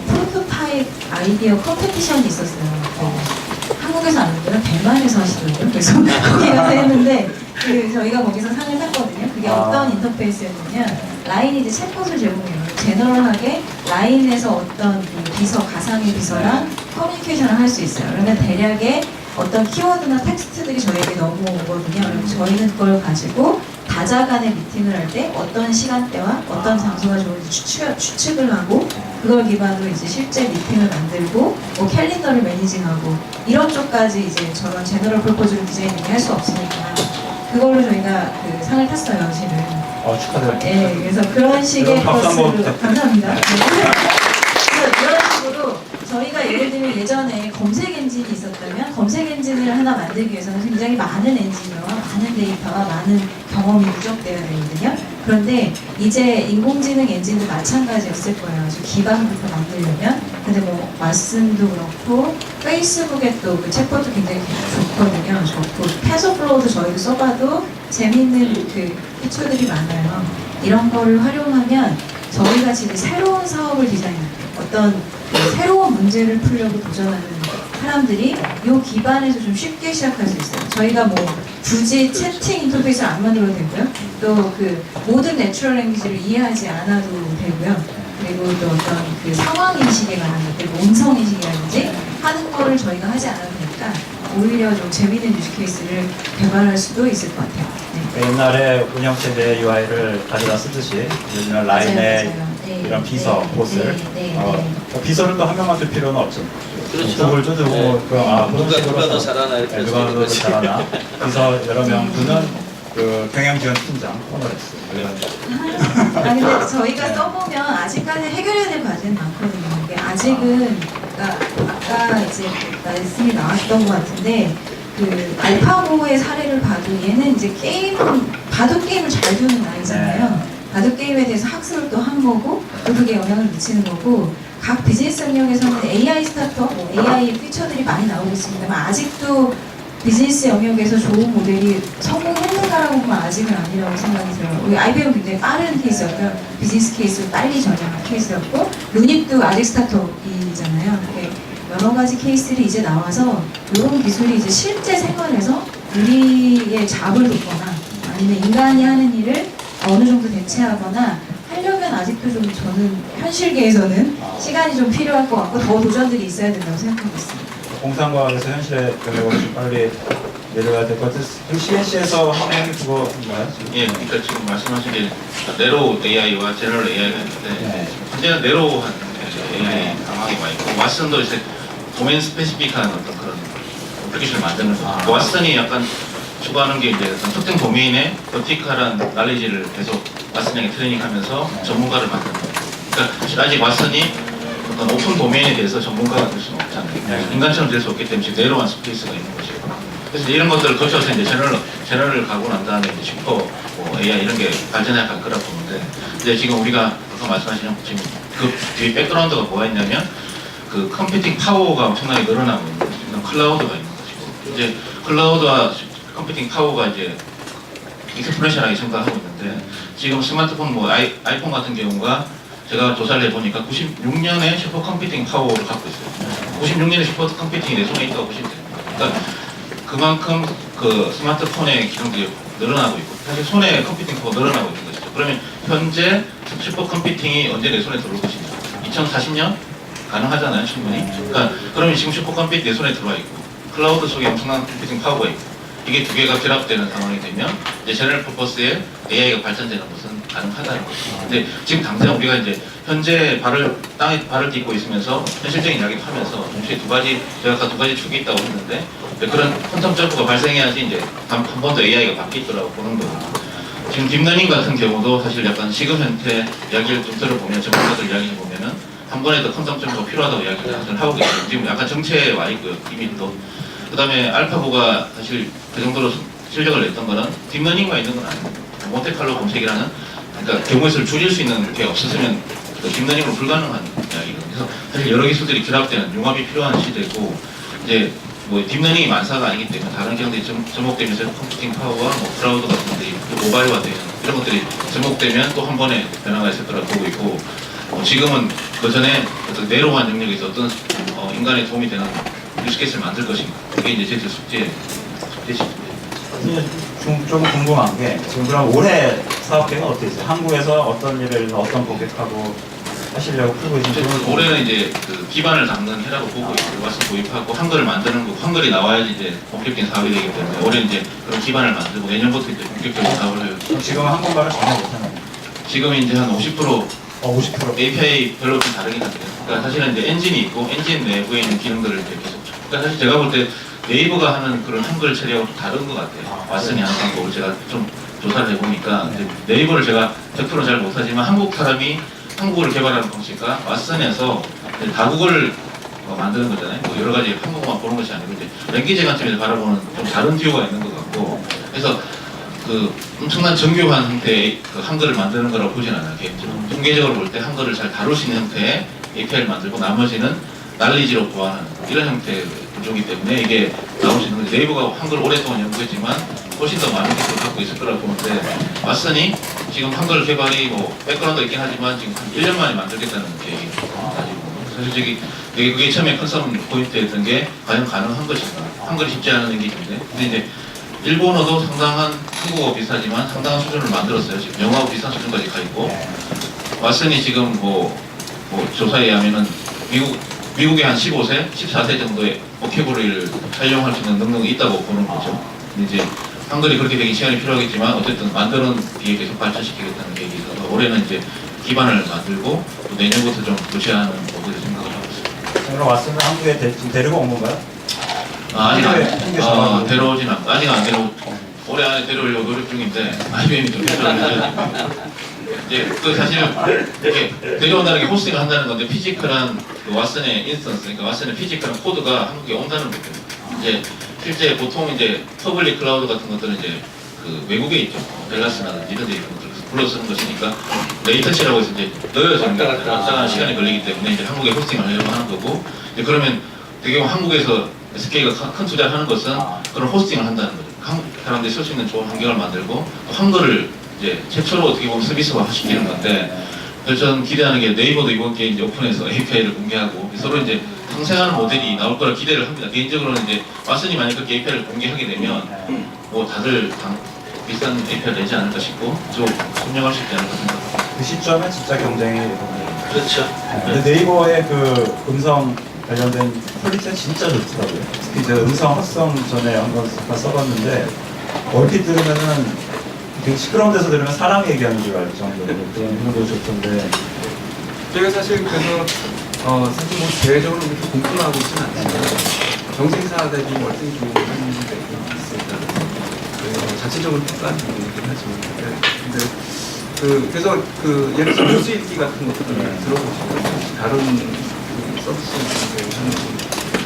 프로토타입 아이디어 컴페티션이 있었어요. 한국에서 안 했고요. 대만에서 하시더라고요. 그래서 거기 가서 했는데 저희가 거기서 상을 탔거든요. 그게 어떤 인터페이스였냐면 라인이 이제 챗봇을 제공해요. 제너럴하게 라인에서 어떤 그 비서, 가상의 비서랑 커뮤니케이션을 할 수 있어요. 그러면 대략의 어떤 키워드나 텍스트들이 저희에게 넘어오거든요. 그럼 저희는 그걸 가지고 다자 간의 미팅을 할 때 어떤 시간대와 어떤 장소가 좋은지 추측을 하고 그걸 기반으로 이제 실제 미팅을 만들고 뭐 캘린더를 매니징하고 이런 쪽까지 이제 저런 제너럴 퍼포즈를 디자인을 할 수 없으니까 그걸로 저희가 그 상을 탔어요, 실은. 축하드립니다. 네, 그래서 그런 식의 그럼 박수 한번 코스로 부탁드립니다. 감사합니다. 네. 그래서 이런 식으로 저희가 예를 들면 예전에 검색 엔진이 있었다면 검색 엔진을 하나 만들기 위해서는 굉장히 많은 엔지니어와 많은 데이터와 많은 경험이 누적되어야 되거든요. 그런데 이제 인공지능 엔진도 마찬가지였을 거예요. 아주 기반부터 만들려면. 근데 뭐 왓슨도 그렇고 페이스북에 또 그 챗봇도 굉장히 좋거든요. 좋고 패서플로우도 저희도 써봐도 재밌는 그 피처들이 많아요. 이런 거를 활용하면 저희가 지금 새로운 사업을 디자인할게요. 어떤 그 새로운 문제를 풀려고 도전하는 사람들이 이 기반에서 좀 쉽게 시작할 수 있어요. 저희가 뭐 굳이 채팅 인터페이스를 안 만들어도 되고요. 또 그 모든 내추럴 랭귀지를 이해하지 않아도 되고요. 그리고 또 어떤 그 상황 인식에 관한 것들, 음성 인식이라든지 하는 거를 저희가 하지 않아도 되니까 오히려 좀 재미있는 유즈 케이스를 개발할 수도 있을 것 같아요. 네. 옛날에 운영체제 UI를 가져다 쓰듯이 요즘은 라인에 맞아요. 네, 이런 비서 네, 보스를 비서를 또 한 명만 쓸 필요는 없죠. 그렇죠. 구글 뜯고 네. 누가 더 잘하나 이렇게 할 수 누가 있는 더 거지. 잘하나 비서 여러 명 두는 그 경영지원팀장 코너랩스. 근데 저희가 써보면 아직까지 해결해야 될 과제는 많거든요. 이게 아직은 아까 이제 말씀이 나왔던 것 같은데 그 알파고의 사례를 봐도 얘는 이제 바둑 게임을 잘 두는 아이잖아요. 바둑 게임에 대해서 학습을 또 한 거고 또 그게 영향을 미치는 거고 각 비즈니스 영역에서는 AI 스타트업, 뭐 AI 피처들이 많이 나오고 있습니다만 아직도 비즈니스 영역에서 좋은 모델이 성공했는가라고 보면 아직은 아니라고 생각이 들어요. 우리 IBM 굉장히 빠른 케이스였고요. 비즈니스 케이스를 빨리 전향한 케이스였고 루닉도 아직 스타트업이잖아요. 여러 가지 케이스들이 이제 나와서 이런 기술이 이제 실제 생활에서 우리의 잡을 돕거나 아니면 인간이 하는 일을 어느 정도 대체하거나 하려면 아직도 좀 저는 현실계에서는 시간이 좀 필요할 것 같고 더 도전들이 있어야 된다고 생각하고 있습니다. 공상과학에서 현실의 영역으로 좀 빨리 내려가야 될 것 같아요. CNC에서 하는 그거인가요? 예, 그러니까 지금 말씀하신 게 네로우 AI와 제너럴 AI가 있는데 네. 현재는 네로우한 AI 강하게 많이 있고 왓슨도 이제 도메인 스페시픽한 어떤 그런 어플리케이션을 만드는 거죠. 왓슨이 약간 추구하는 게 이제 어떤 특정 도메인의 버티컬한 날리지를 계속 왓슨에게 트레이닝하면서 전문가를 만드는 거예요. 그러니까 사실 아직 왓슨이 어떤 오픈 도메인에 대해서 전문가가 될 수는 없잖아요. 인간처럼 될 수 없기 때문에 지금 네로한 스페이스가 있는 것이고. 그래서 이런 것들을 거쳐서 이제 제너럴 가고 난 다음에 이제 슈퍼 뭐 AI 이런 게 발전해 갈 거라고 보는데, 이제 지금 우리가 아까 말씀하신 지금 그 뒤에 백그라운드가 뭐가 있냐면 그 컴퓨팅 파워가 엄청나게 늘어나고 있는 클라우드가 있는 것이고, 이제 클라우드와 컴퓨팅 파워가 이제 익스프레션하게 증가하고 있는데, 지금 스마트폰 뭐 아이폰 같은 경우가 제가 조사를 해보니까 96년에 슈퍼컴퓨팅 파워를 갖고 있어요. 96년에 슈퍼컴퓨팅이 내 손에 있다고 보시면 됩니다. 그러니까 그 그만큼 그 스마트폰의 기능들이 늘어나고 있고 사실 손에 컴퓨팅 파워가 늘어나고 있는 것이죠. 그러면 현재 슈퍼 컴퓨팅이 언제 내 손에 들어올 것이냐? 2040년 가능하잖아요, 충분히. 그러니까 그러면 지금 슈퍼 컴퓨팅 내 손에 들어와 있고 클라우드 속에 엄청난 컴퓨팅 파워가 있고 이게 두 개가 결합되는 상황이 되면 이제 제너럴 퍼포스의 AI가 발전되는 것은 가능하다는 거죠. 근데 지금 당장 우리가 이제 현재 땅에 발을 딛고 있으면서 현실적인 이야기를 하면서 동시에 제가 아까 두 가지 축이 있다고 했는데 그런 퀀텀 점프가 발생해야지 이제 한 번 더 AI가 바뀌더라고 보는 거고. 지금 딥러닝 같은 경우도 사실 약간 지금 형태 이야기를 좀 들어보면 전문가들 이야기를 보면은 한 번에 더 퀀텀 점프가 필요하다고 이야기를 하고 계세요. 지금 약간 정체에 와 있고요, 이미 또. 그 다음에 알파고가 사실 그 정도로 실력을 냈던 거는 딥러닝만 있는 건 아닙니다. 몬테칼로 검색이라는 그러니까 경우의 수를 줄일 수 있는 게 없었으면 그 딥러닝으로 불가능한 이야기거든요. 그래서 사실 여러 기술들이 결합되는 융합이 필요한 시대고 이제 뭐 딥러닝이 만사가 아니기 때문에 다른 기능들이 접목되면서 컴퓨팅 파워와 뭐 클라우드 같은 것들이 모바일화되는 이런 것들이 접목되면 또 한 번에 변화가 있을 거라고 보고 있고 지금은 그 전에 어떤 내로한 영역에서 어떤 인간에 도움이 되는 유스케이스를 만들 것인가 그게 이제 제 숙제십니다. 좀 궁금한 게 지금 그럼 올해 사업 계획은 어떻게 있어요? 한국에서 어떤 일을 어떤 고객하고 하시려고 풀고 계신지. 올해는 이제 그 기반을 닦는 해라고 보고 있고 와서 도입하고 한글을 만드는 거 한글이 나와야지 이제 본격적인 사업이 되기 때문에 올해는 이제 그런 기반을 만들고 내년부터 이제 본격적인 사업을 해요. 그럼 지금 한국말을 전혀 못하나요? 지금 이제 한 50% 50%. API 별로 좀 다르긴 한데요. 그러니까 사실은 이제 엔진이 있고 엔진 내부에 있는 기능들을 이제 계속. 그러니까 사실 제가 볼 때 네이버가 하는 그런 한글 처리하고 좀 다른 것 같아요. 왓슨이 하는 방법을 제가 좀 조사를 해보니까 이제 네이버를 제가 100% 잘 못하지만 한국 사람이 한국어를 개발하는 방식과 왓슨에서 다국어를 만드는 거잖아요. 뭐 여러 가지 한국어만 보는 것이 아니고 이제 랭귀지 관점에서 바라보는 좀 다른 뷰가 있는 것 같고 그래서 그 엄청난 정교한 형태의 그 한글을 만드는 거라고 보진 않아요. 개인적으로. 통계적으로 볼 때 한글을 잘 다룰 수 있는 형태의 API를 만들고 나머지는 난리지로 보완하는 이런 형태의 구조이기 때문에 이게 나올 수 있는 거죠. 네이버가 한글 오랫동안 연구했지만 훨씬 더 많은 기술을 갖고 있을 거라고 보는데 왓슨이 지금 한글 개발이 뭐 백그라운드가 있긴 하지만 지금 한 1년 만에 만들겠다는 계획이 가지고 사실 그게 처음에 컨섬 포인트였던 게 과연 가능한 것인가 한글이 쉽지 않은 얘기인데 근데 이제 일본어도 상당한 한국어 비슷하지만 상당한 수준을 만들었어요. 지금 영어하고 비슷한 수준까지 가 있고 왓슨이 지금 뭐 조사에 의하면은 미국의 한 15세, 14세 정도의 보캐블러리를 활용할 수 있는 능력이 있다고 보는 거죠. 근데 이제 한글이 그렇게 되기 시간이 필요하겠지만 어쨌든 만드는 뒤에 계속 발전시키겠다는 계획이 있어서 올해는 이제 기반을 만들고 또 내년부터 좀 교체하는 모델을 생각을 하고 있습니다. 그럼 왓슨은 한국에 지금 데리고 온 건가요? 데려오진 않고 아직 안 올해 안에 데려오려고 노력 중인데 IBM이 좀 데려오려고 이제 그 사실 이렇게 데려온다는 게 호스팅을 한다는 건데 피지컬한 그 왓슨의 인스턴스 그러니까 왓슨의 피지컬한 코드가 한국에 온다는 거죠. 이제 실제 보통 이제 퍼블릭 클라우드 같은 것들은 이제 그 외국에 있죠. 벨라스라든지 이런 데 있는 것들 불러 쓰는 것이니까 레이턴시라고 해서 이제 넣어주는 게 상당한 시간이 걸리기 때문에 이제 한국에 호스팅을 하려고 하는 거고 이제 그러면 되게 한국에서 SK가 큰 투자를 하는 것은 그런 호스팅을 한다는 거죠. 한국 사람들이 쓸 수 있는 좋은 환경을 만들고 또 한글을 이제 최초로 어떻게 보면 서비스화 시키는 건데 그래서 저는 기대하는 게 네이버도 이번 기회에 이제 오픈해서 API를 공개하고 서로 이제 상생하는 모델이 나올 거라 기대를 합니다. 개인적으로는 이제 왓슨이 만약 그렇게 API를 공개하게 되면 뭐 다들 비싼 API를 내지 않을까 싶고 좀 선명할 수 있지 않을까 생각합니다. 그 시점에 진짜 경쟁이. 그렇죠. 근데 네이버의 그 음성 관련된 퀄리티가 진짜 좋더라고요. 특히 이제 음성 합성 전에 한번 써봤는데 얼핏 들으면은 되게 시끄러운 데서 들으면 사람이 얘기하는 줄 알 정도로 그런 흐름도 좋던데. 저희가 사실 그래서 사실 뭐 대외적으로 그렇게 공부를 하고 있지는 않지만 경쟁사 대비 월등히 좋은 하는 데가 있습니다. 그래서 자체적으로 평가하는 부분이긴 하지만 근데 그래서 예를 들어서 뉴스 읽기 같은 것들을 들어보시면 다른 서비스에 하는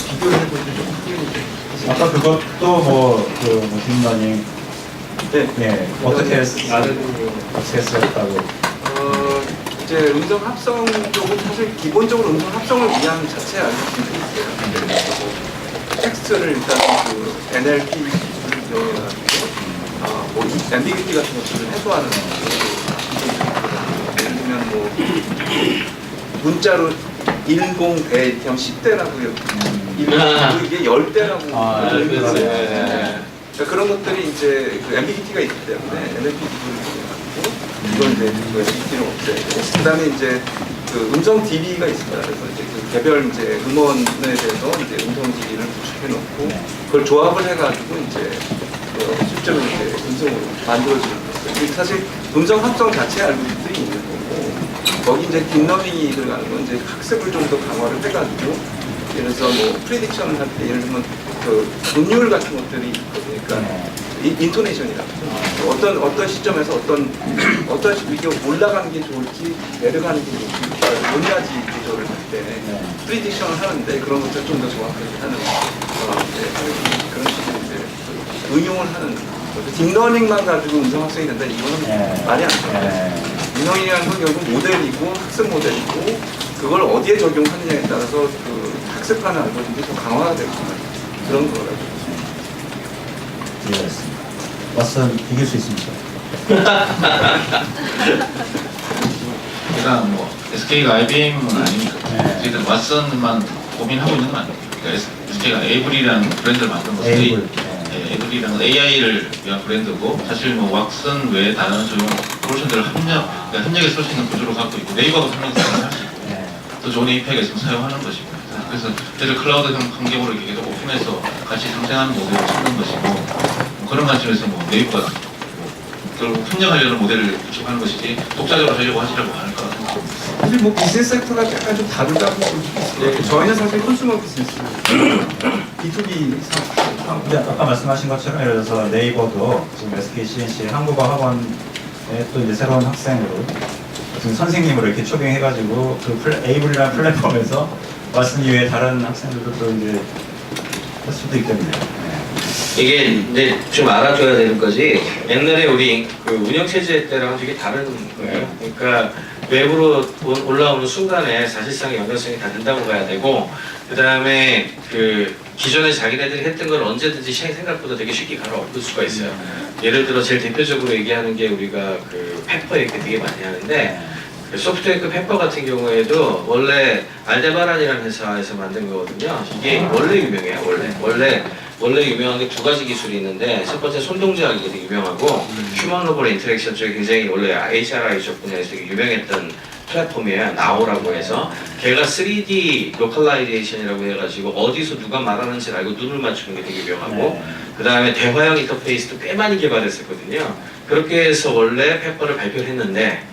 비교를 해볼 때 좀 크게 아까 그것도 딥러닝 네 어떻게 쓰였다고? 이제 음성 합성 쪽은 사실 기본적으로 음성 합성을 위한 자체 알고리즘이 있어요. 텍스트를 일단 그 NLP 기술을 이용해가지고 뭐 앰비기티 같은 것들을 해소하는 예를 들면 뭐 문자로 10대 이렇게 하면 10대라고 그리고 이게 열대라고 그렇죠. 그러니까 그런 것들이 이제 그 MPT가 있기 때문에 NLP 기술을 통해가지고 이건 이제 그 MPT는 없애고 그다음에 이제 그 음성 DB가 있습니다. 그래서 이제 그 개별 이제 음원에 대해서 이제 음성 DB를 구축해놓고 그걸 조합을 해가지고 이제 실제로 이제 음성으로 만들어지는 거죠. 사실 음성 합성 자체 알고리즘들이 있는 거고 거기 이제 딥러닝이 들어가는 건 이제 학습을 좀 더 강화를 해가지고 예를 들어서 뭐 프리딕션을 할 때 예를 들면 그 운율 같은 것들이 있거든요. 그러니까 인토네이션이라고 어떤 시점에서 어떤 이게 올라가는 게 좋을지 내려가는 게 좋을지 논리하지 조절을 할 때 프리딕션을 하는데 그런 것들 좀 더 정확하게 하는 그런 식으로 이제 응용을 하는 딥러닝만 가지고 음성 학습이 된다 이거는 말이 안 돼요. 딥러닝이라는 건 결국 모델이고 학습 모델이고 그걸 어디에 적용하느냐에 따라서 그 학습하는 알고리즘이 더 강화가 되고 그런 거라고 이해했습니다. 왓슨 이길 수 있습니까? 제가 뭐 SK가 IBM은 아니니까 저희들 왓슨만 고민하고 있는 건 아니에요. 그러니까 SK가 에이블이라는 브랜드를 만든 것은 에이블이라는 AI를 위한 브랜드고 사실 뭐 왓슨 외에 다른 조용 솔루션들을 협력해서 쓸 수 있는 구조를 갖고 있고 네이버도 협력해서 할 수 있고 또 좋은 API가 있으면 사용하는 것이고 그래서 저희들 클라우드 환경으로 이렇게 계속 오픈해서 같이 상생하는 모델을 찾는 것이고 그런 관점에서 뭐 네이버가 결국 협력하려는 모델을 구축하는 것이지 독자적으로 하려고 하시라고 하는 것 같아요. 사실 뭐 비즈니스 섹터가 약간 좀 다르다고 볼 수 있어요. 저희는 사실 컨슈머 비즈니스 B2B 사업. 근데 아까 말씀하신 것처럼 예를 들어서 네이버도 지금 SK CNC 한국어 학원에 또 이제 새로운 학생으로 지금 선생님으로 이렇게 초빙해가지고 그 에이블이라는 플랫폼에서 왓슨 이외에 다른 학생들도 또 이제 할 수도 있겠네요. 이게 이제 좀 알아줘야 되는 거지. 옛날에 우리 그 운영 체제 때랑 되게 다른 거예요. 그러니까 외부로 올라오는 순간에 사실상 연결성이 다 된다고 봐야 되고, 그 다음에 그 기존에 자기네들이 했던 걸 언제든지 생각보다 되게 쉽게 갈아엎을 수가 있어요. 예를 들어 제일 대표적으로 얘기하는 게 우리가 그 페퍼 얘기 되게 많이 하는데. 소프트웨어급 페퍼 같은 경우에도 원래 알데바란이라는 회사에서 만든 거거든요. 이게 원래 유명해요. 원래 유명한 게 두 가지 기술이 있는데 첫 번째 손동작이 되게 유명하고 휴먼 로봇 인터랙션 쪽에 굉장히 원래 HRI 쪽 분야에서 되게 유명했던 플랫폼이에요. 나오라고 해서 걔가 3D 로컬라이제이션이라고 해가지고 어디서 누가 말하는지 알고 눈을 맞추는 게 되게 유명하고 그 다음에 대화형 인터페이스도 꽤 많이 개발했었거든요. 그렇게 해서 원래 페퍼를 발표를 했는데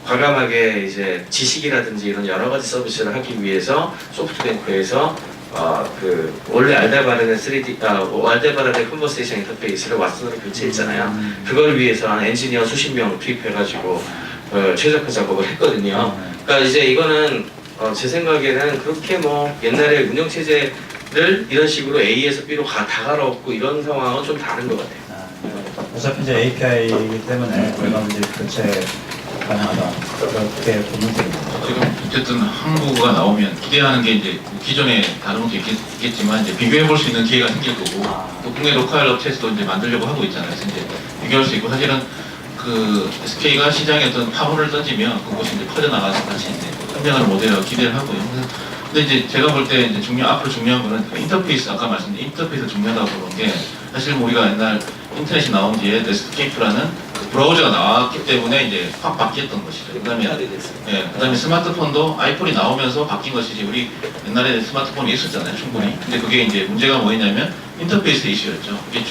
과감하게 이제 지식이라든지 이런 여러 가지 서비스를 하기 위해서 소프트뱅크에서 그 원래 알데바란의 알데바란의 컨버세이션 인터페이스를 왓슨으로 교체했잖아요. 그걸 위해서 한 엔지니어 수십 명 투입해가지고 최적화 작업을 했거든요. 그러니까 이제 이거는 제 생각에는 그렇게 뭐 옛날에 운영 체제를 이런 식으로 A에서 B로 다 갈아엎고 이런 상황은 좀 다른 것 같아요. 어차피 이제 API이기 때문에 얼마든지 교체 가능하다. 그렇게 보면 됩니다. 지금 어쨌든 한국어가 나오면 기대하는 게 이제 기존에 다른 것도 있겠지만 이제 비교해 볼 수 있는 기회가 생길 거고 또 국내 로컬 업체에서도 이제 만들려고 하고 있잖아요. 그래서 이제 비교할 수 있고 사실은 그 SK가 시장에 어떤 파문을 던지면 그것이 이제 퍼져나가서 같이 이제 협력하는 모델이라고 기대를 하고요. 근데 이제 제가 볼 때 이제 앞으로 중요한 거는 그 인터페이스 아까 말씀드린 인터페이스 중요하다고 보는 게 사실 뭐 우리가 옛날 인터넷이 나온 뒤에 네스케이프라는 그 브라우저가 나왔기 때문에 이제 확 바뀌었던 것이죠. 그다음에 스마트폰도 아이폰이 나오면서 바뀐 것이지 우리 옛날에 스마트폰이 있었잖아요, 충분히. 근데 그게 이제 문제가 뭐였냐면 인터페이스 이슈였죠. 이게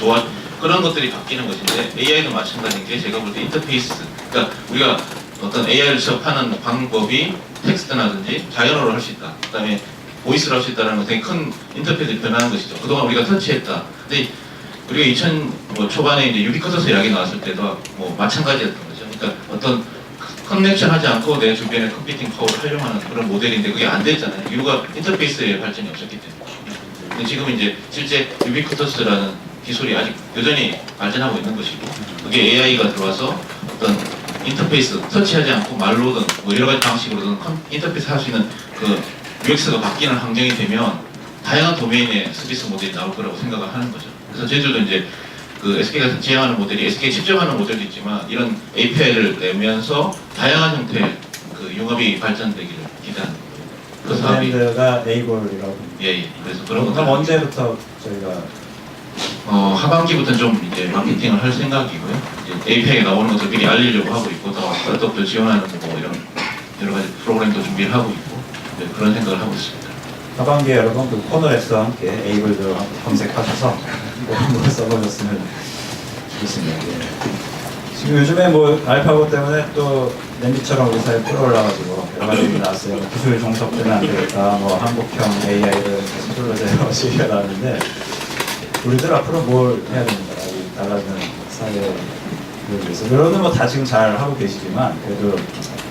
그런 것들이 바뀌는 것인데 AI도 마찬가지인 게 제가 볼 때 인터페이스, 그러니까 우리가 어떤 AI를 접하는 방법이 텍스트라든지 자연어로 할 수 있다. 그다음에 보이스를 할 수 있다는 건 되게 큰 인터페이스가 변하는 것이죠. 그동안 우리가 터치했다. 근데 우리가 2000 초반에 이제 유비쿼터스 이야기 나왔을 때도 뭐 마찬가지였던 거죠. 그러니까 어떤 커넥션 하지 않고 내 주변에 컴퓨팅 파워를 활용하는 그런 모델인데 그게 안 됐잖아요. 이유가 인터페이스의 발전이 없었기 때문에. 근데 지금 이제 실제 유비쿼터스라는 기술이 아직 여전히 발전하고 있는 것이고 그게 AI가 들어와서 어떤 인터페이스 터치하지 않고 말로든 뭐 여러 가지 방식으로든 인터페이스 할 수 있는 그 UX가 바뀌는 환경이 되면 다양한 도메인의 서비스 모델이 나올 거라고 생각을 하는 거죠. 그래서 저희들도 이제 그 SK가 지향하는 모델이 SK 직접 하는 모델도 있지만 이런 API를 내면서 다양한 형태의 그 융합이 발전되기를 기대하는 거예요. 그 사업이 브랜드가 에이블이라고. 예. 그래서 그런 그럼 것들 언제부터 저희가 하반기부터는 좀 이제 마케팅을 할 생각이고요. 이제 에이펙에 나오는 것들 미리 알리려고 하고 있고, 또 스타트업들 지원하는 뭐 이런 여러 가지 프로그램도 준비를 하고 있고, 네, 그런 생각을 하고 있습니다. 하반기에 여러분 그 코너랩스와 함께 에이블도 검색하셔서 한번 써보셨으면 좋겠습니다. 예. 지금 요즘에 뭐 알파고 때문에 또 냄비처럼 우리 사회에 끌어올라가지고 여러 가지 얘기 나왔어요. 기술 종속되면 안 되겠다. 뭐 한국형 AI를 서툴러 제어시켜야 나왔는데 우리들 앞으로 뭘 해야 됩니까? 이 달라지는 사회를 위해서. 여러분은 뭐 다 지금 잘 하고 계시지만 그래도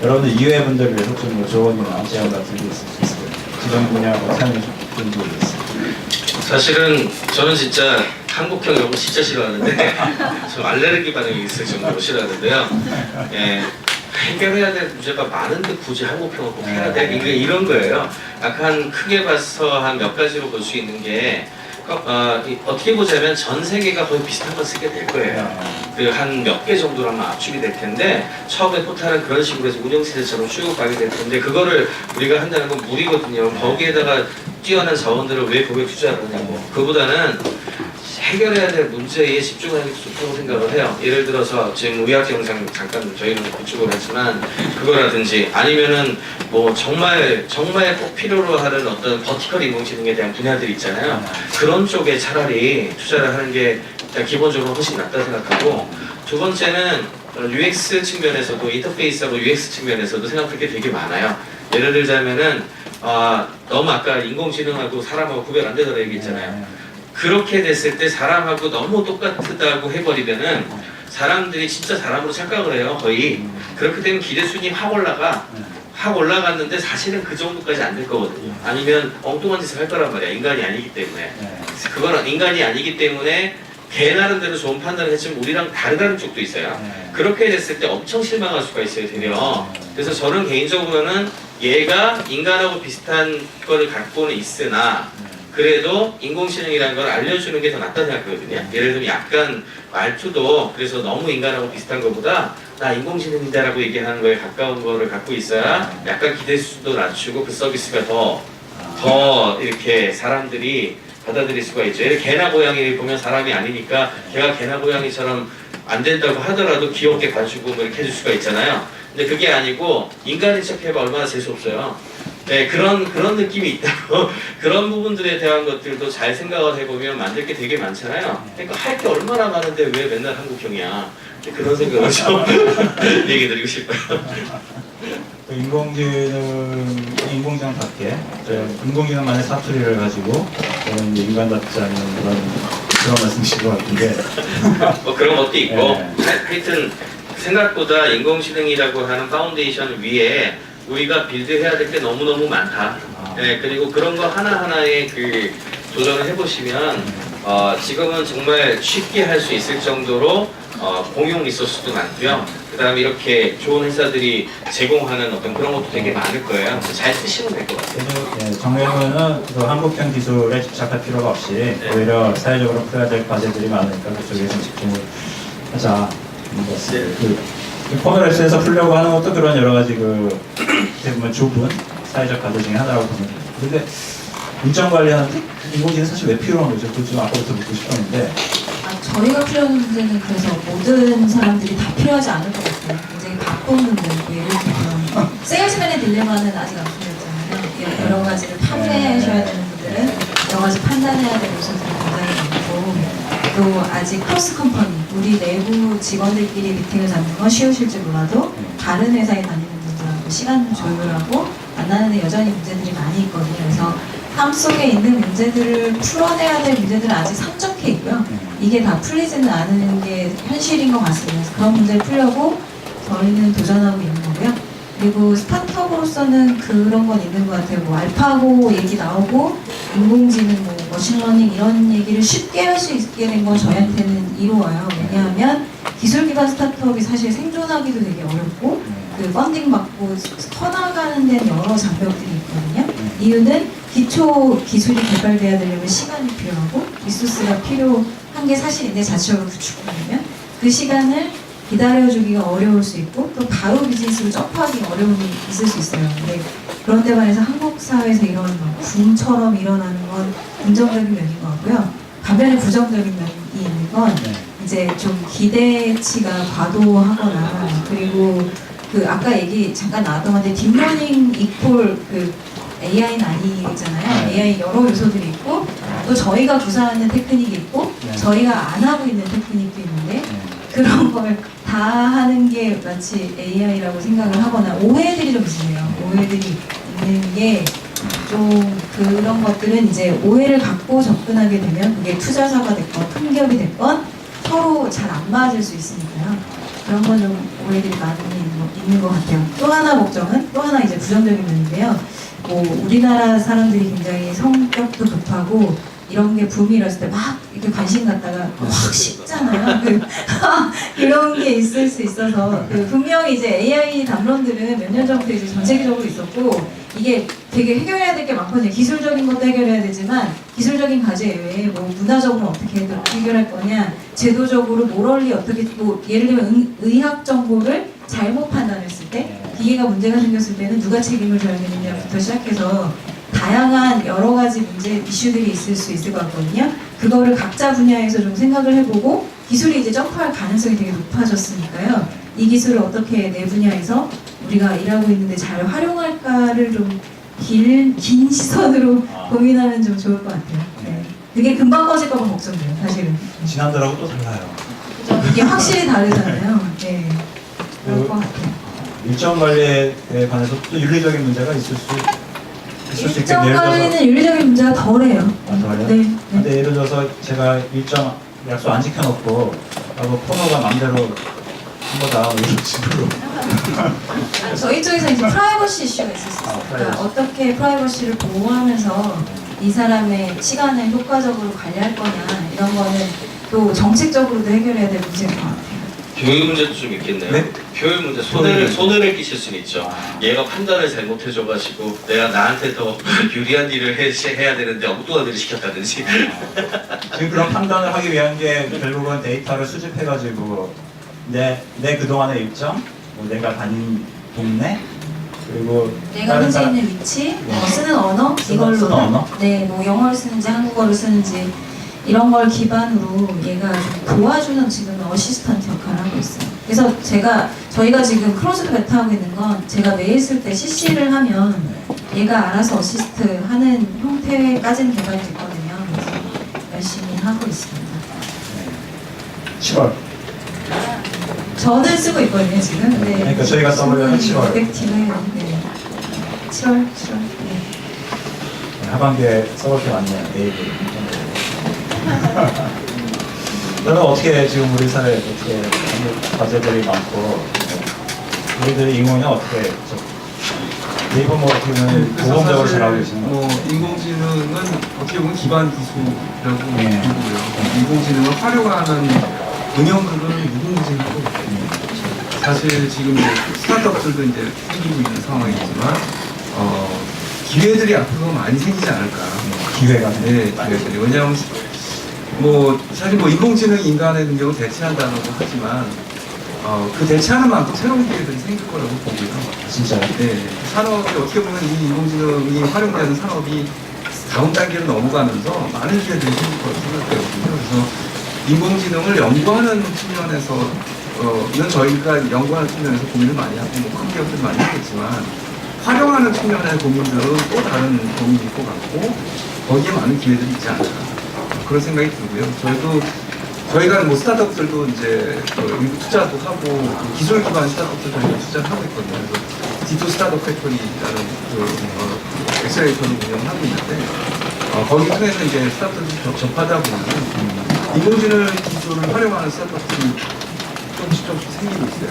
여러분들 이외의 분들을 위해서 좀 뭐 조언이나 제안 같은 게 있을 수 있어요. 지금 분야 뭐 사연이 좀 모르겠어요. 사실은 저는 진짜 한국형 이런 거 진짜 싫어하는데 저 알레르기 반응이 있을 정도로 싫어하는데요. 예, 해결해야 될 문제가 많은데 굳이 한국형을 꼭 해야 돼? 이게 이런 거예요. 약간 크게 봐서 한 몇 가지로 볼 수 있는 게 어떻게 보자면 전 세계가 거의 비슷한 걸 쓰게 될 거예요. 그 한 몇 개 정도로 아마 압축이 될 텐데 처음에 포탈은 그런 식으로 해서 운영체제처럼 쭉 가게 될 텐데 그거를 우리가 한다는 건 무리거든요. 거기에다가 뛰어난 자원들을 왜 거기에 투자를 하냐고. 그보다는 해결해야 될 문제에 집중하는 게 좋다고 생각을 해요. 예를 들어서 지금 의학 영상 잠깐 저희는 구축을 했지만 그거라든지 아니면은 뭐 정말 꼭 필요로 하는 어떤 버티컬 인공지능에 대한 분야들이 있잖아요. 그런 쪽에 차라리 투자를 하는 게 일단 기본적으로 훨씬 낫다 생각하고, 두 번째는 UX 측면에서도 인터페이스하고 UX 측면에서도 생각할 게 되게 많아요. 예를 들자면은 너무 아까 인공지능하고 사람하고 구별 안 되더라 얘기했잖아요. 그렇게 됐을 때 사람하고 너무 똑같다고 해버리면은 사람들이 진짜 사람으로 착각을 해요, 거의. 그렇게 되면 기대순위 확 올라갔는데 사실은 그 정도까지 안 될 거거든요. 아니면 엉뚱한 짓을 할 거란 말이야, 인간이 아니기 때문에. 그거는 인간이 아니기 때문에 걔 나름대로 좋은 판단을 했지만 우리랑 다르다는 쪽도 있어요. 그렇게 됐을 때 엄청 실망할 수가 있어요, 되려. 그래서 저는 개인적으로는 얘가 인간하고 비슷한 거를 갖고는 있으나 그래도 인공지능이라는 걸 알려주는 게 더 낫다고 생각하거든요. 예를 들면 약간 말투도 그래서 너무 인간하고 비슷한 것보다 나 인공지능인데 라고 얘기하는 거에 가까운 거를 갖고 있어야 약간 기대수도 낮추고 그 서비스가 더 이렇게 사람들이 받아들일 수가 있죠. 예를 개나 고양이를 보면 사람이 아니니까 걔가 개나 고양이처럼 안 된다고 하더라도 귀엽게 봐주고 뭐 이렇게 해줄 수가 있잖아요. 근데 그게 아니고 인간인 척 해봐 얼마나 재수없어요. 네, 그런 느낌이 있다고. 그런 부분들에 대한 것들도 잘 생각을 해보면 만들 게 되게 많잖아요. 그러니까 할 게 얼마나 많은데 왜 맨날 한국형이야. 그런 생각을 좀 얘기 드리고 싶어요. 인공지능답게 인공지능만의 사투리를 가지고 저는 인간답지 않은 그런 말씀이신 것 같은데 뭐 그런 것도 있고 하여튼 생각보다 인공지능이라고 하는 파운데이션 위에 우리가 빌드해야 될 게 너무너무 많다. 네, 그리고 그런 거 하나하나에 그 도전을 해보시면 지금은 정말 쉽게 할 수 있을 정도로 공용 리소스도 많고요. 그 다음에 이렇게 좋은 회사들이 제공하는 어떤 그런 것도 되게 많을 거예요. 잘 쓰시면 될 것 같아요. 그래서 정리해보면은 한국형 기술에 집착할 필요가 없이 오히려 사회적으로 풀어야 될 과제들이 많으니까 그쪽에서 집중을 하자. 그 코너랩스에서 풀려고 하는 것도 그런 여러 가지 대부분 좁은 사회적 과제 중에 하나라고 보면 돼요. 근데 일정 관리하는데 인공지능 사실 왜 필요한 거죠? 그거 좀 아까부터 묻고 싶었는데. 저희가 필요한 문제는 그래서 모든 사람들이 다 필요하지 않을 것 같아요. 굉장히 바쁜 문제, 예를 들면 세일즈맨의 딜레마는 아직 안 풀렸잖아요. 여러 가지를 판매하셔야 되는 분들은 여러 가지 판단해야 될 요소들이 굉장히 많고, 또 아직 크로스 컴퍼니, 우리 내부 직원들끼리 미팅을 잡는 건 쉬우실지 몰라도 다른 회사에 다니는 분들하고 시간 조율하고 만나는 데 여전히 문제들이 많이 있거든요. 그래서 삶 속에 있는 문제들을 풀어내야 될 문제들은 아직 산적해 있고요. 이게 다 풀리지는 않은 게 현실인 것 같습니다. 그래서 그런 문제를 풀려고 저희는 도전하고 있는 거고요. 그리고 스타트업으로서는 그런 건 있는 것 같아요. 뭐 알파고 얘기 나오고 인공지능, 뭐 머신러닝 이런 얘기를 쉽게 할 수 있게 된 건 저희한테는 이로와요. 왜냐하면 기술 기반 스타트업이 사실 생존하기도 되게 어렵고 그 펀딩 받고 커나가는 데는 여러 장벽들이 있거든요. 이유는 기초 기술이 개발돼야 되려면 시간이 필요하고 리소스가 필요한 게 사실인데 자체적으로 구축하려면 그 시간을 기다려주기가 어려울 수 있고 또 바로 비즈니스로 점프하기 어려움이 있을 수 있어요. 근데 그런 데 반해서 한국 사회에서 이런 붐처럼 일어나는 건 긍정적인 면인 것 같고요. 반면에 부정적인 면이 있는 건 이제 좀 기대치가 과도하거나 그리고 그 아까 얘기 잠깐 나왔던 건데 딥러닝 이퀄 그 AI는 아니잖아요. AI 여러 요소들이 있고 또 저희가 구사하는 테크닉이 있고 저희가 안 하고 있는 테크닉도 있는데 그런 걸 다 하는 게 마치 AI라고 생각을 하거나 오해들이 좀 있으세요. 오해들이 있는 게 좀 그런 것들은 이제 오해를 갖고 접근하게 되면 그게 투자사가 됐건 큰 기업이 됐건 서로 잘 안 맞을 수 있으니까요. 그런 건 좀 오해들이 많이 있는 것 같아요. 또 하나 걱정은 또 하나 이제 부정적인 면인데요. 뭐 우리나라 사람들이 굉장히 성격도 급하고 이런 게 붐이 일었을 때 막 이렇게 관심 갖다가 확 식잖아요. 그런 게 있을 수 있어서 분명히 이제 AI 담론들은 몇 년 전부터 이제 전 세계적으로 있었고 이게 되게 해결해야 될 게 많거든요. 기술적인 것도 해결해야 되지만 기술적인 과제 외에 뭐 문화적으로 어떻게 해결할 거냐, 제도적으로 모럴리 어떻게 뭐 예를 들면 의학 정보를 잘못 판단했을 때 기계가 문제가 생겼을 때는 누가 책임을 져야 되느냐부터 시작해서 다양한 여러 가지 문제 이슈들이 있을 수 있을 것 같거든요. 그거를 각자 분야에서 좀 생각을 해보고 기술이 이제 점프할 가능성이 되게 높아졌으니까요. 이 기술을 어떻게 내 분야에서 우리가 일하고 있는데 잘 활용할까를 좀 긴 시선으로 고민하면 좀 좋을 것 같아요. 네. 그게 금방 꺼질까 봐 걱정돼요, 사실은. 지난달하고 또 달라요. 그죠? 이게 확실히 다르잖아요. 네. 그럴 것 같아요. 일정 관리에 관해서 또 윤리적인 문제가 있을 수 있겠네요. 일정 관리는 윤리적인 문제가 덜해요. 덜해요? 네. 네. 근데 예를 들어서 제가 일정 약속 안 지켜놓고 코너가 마음대로 한거다 이런 식으로. 저희 쪽에서 이제 프라이버시 이슈가 있을 수 있어요. 그러니까 어떻게 프라이버시를 보호하면서 이 사람의 시간을 효과적으로 관리할 거냐 이런 거는 또 정책적으로도 해결해야 될 문제인 것 같아요. 교육 문제도 좀 있겠네요. 네? 교육 문제 손해를 끼칠 수는 있죠. 얘가 판단을 잘못해줘가지고 내가 나한테 더 유리한 일을 해야 되는데 엉뚱한 일을 시켰다든지. 지금 그런 판단을 하기 위한 게 결국은 데이터를 수집해가지고 내 그동안의 일정, 뭐 내가 다닌 동네, 그리고 내가 현재 있는 위치, 쓰는 언어, 이걸로 쓰는 언어? 네, 뭐 영어를 쓰는지 한국어를 쓰는지 이런 걸 기반으로 얘가 좀 도와주는 지금 어시스턴트 역할을 하고 있어요. 그래서 저희가 지금 크로즈도 베타하고 있는 건 제가 메일 쓸 때 CC를 하면 얘가 알아서 어시스트 하는 형태까지는 개발이 됐거든요. 그래서 열심히 하고 있습니다. 7월. 저는 쓰고 있거든요, 지금. 네. 그러니까 저희가 써보려면 7월. 오펙티는 네. 7월. 네. 하반기에 써볼 게 많네요. 네이버. 그러면 어떻게 지금 우리 사회에 어떻게 과제들이 많고 우리들의 인공위는 어떻게 네이버 뭐 어떻게 보면 보험적으로 잘하고 계시는 거 뭐 인공지능은 어떻게 보면 기반 기술이라고 네. 보고요. 인공지능을 활용하는 응용들은 무궁무진하고 있거든요. 사실 지금 이제 스타트업들도 이제 생기고 있는 상황이지만 기회들이 앞으로 많이 생기지 않을까. 기회가 네, 기회들이. 왜냐하면 뭐 사실 뭐 인공지능이 인간의 능력을 대체한다고 하지만 그 대체하는 만큼 새로운 기회들이 생길 거라고 보고요. 진짜요? 네, 산업이 어떻게 보면 이 인공지능이 활용되는 산업이 다음 단계로 넘어가면서 많은 기회들이 생길 거라고 생각되거든요. 그래서 인공지능을 연구하는 측면에서 이건 저희가 연구하는 측면에서 고민을 많이 하고 뭐 큰 기업들 많이 하겠지만 활용하는 측면의 고민들은 또 다른 고민일 것 같고 거기에 많은 기회들이 있지 않을까 그런 생각이 들고요. 저희가 뭐 스타트업들도 이제 일부 투자도 하고 기술 기반 스타트업들 저희가 투자를 하고 있거든요. 그래서 D2 스타트업 팩토리라는 엑셀레이터를 운영하고 있는데 거기 통해서 이제 스타트업들이 접하다 보면 인공지능 기술을 활용하는 스타트업들이 조금씩 생기고 있어요.